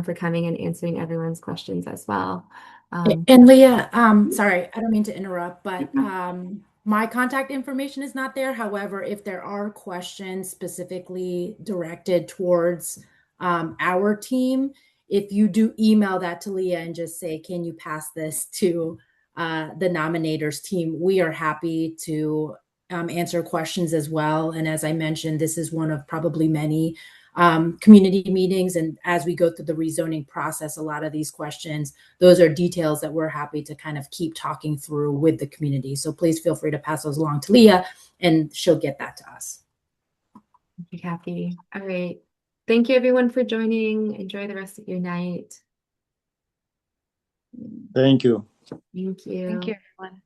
for coming and answering everyone's questions as well. And Leah, sorry, I don't mean to interrupt, but my contact information is not there. However, if there are questions specifically directed towards our team, if you do email that to Leah and just say, can you pass this to the nominators team, we are happy to answer questions as well. And as I mentioned, this is one of probably many community meetings. And as we go through the rezoning process, a lot of these questions, those are details that we're happy to kind of keep talking through with the community. So please feel free to pass those along to Leah and she'll get that to us. Thank you, Kathy. All right. Thank you everyone for joining. Enjoy the rest of your night. Thank you. Thank you. Thank you, everyone.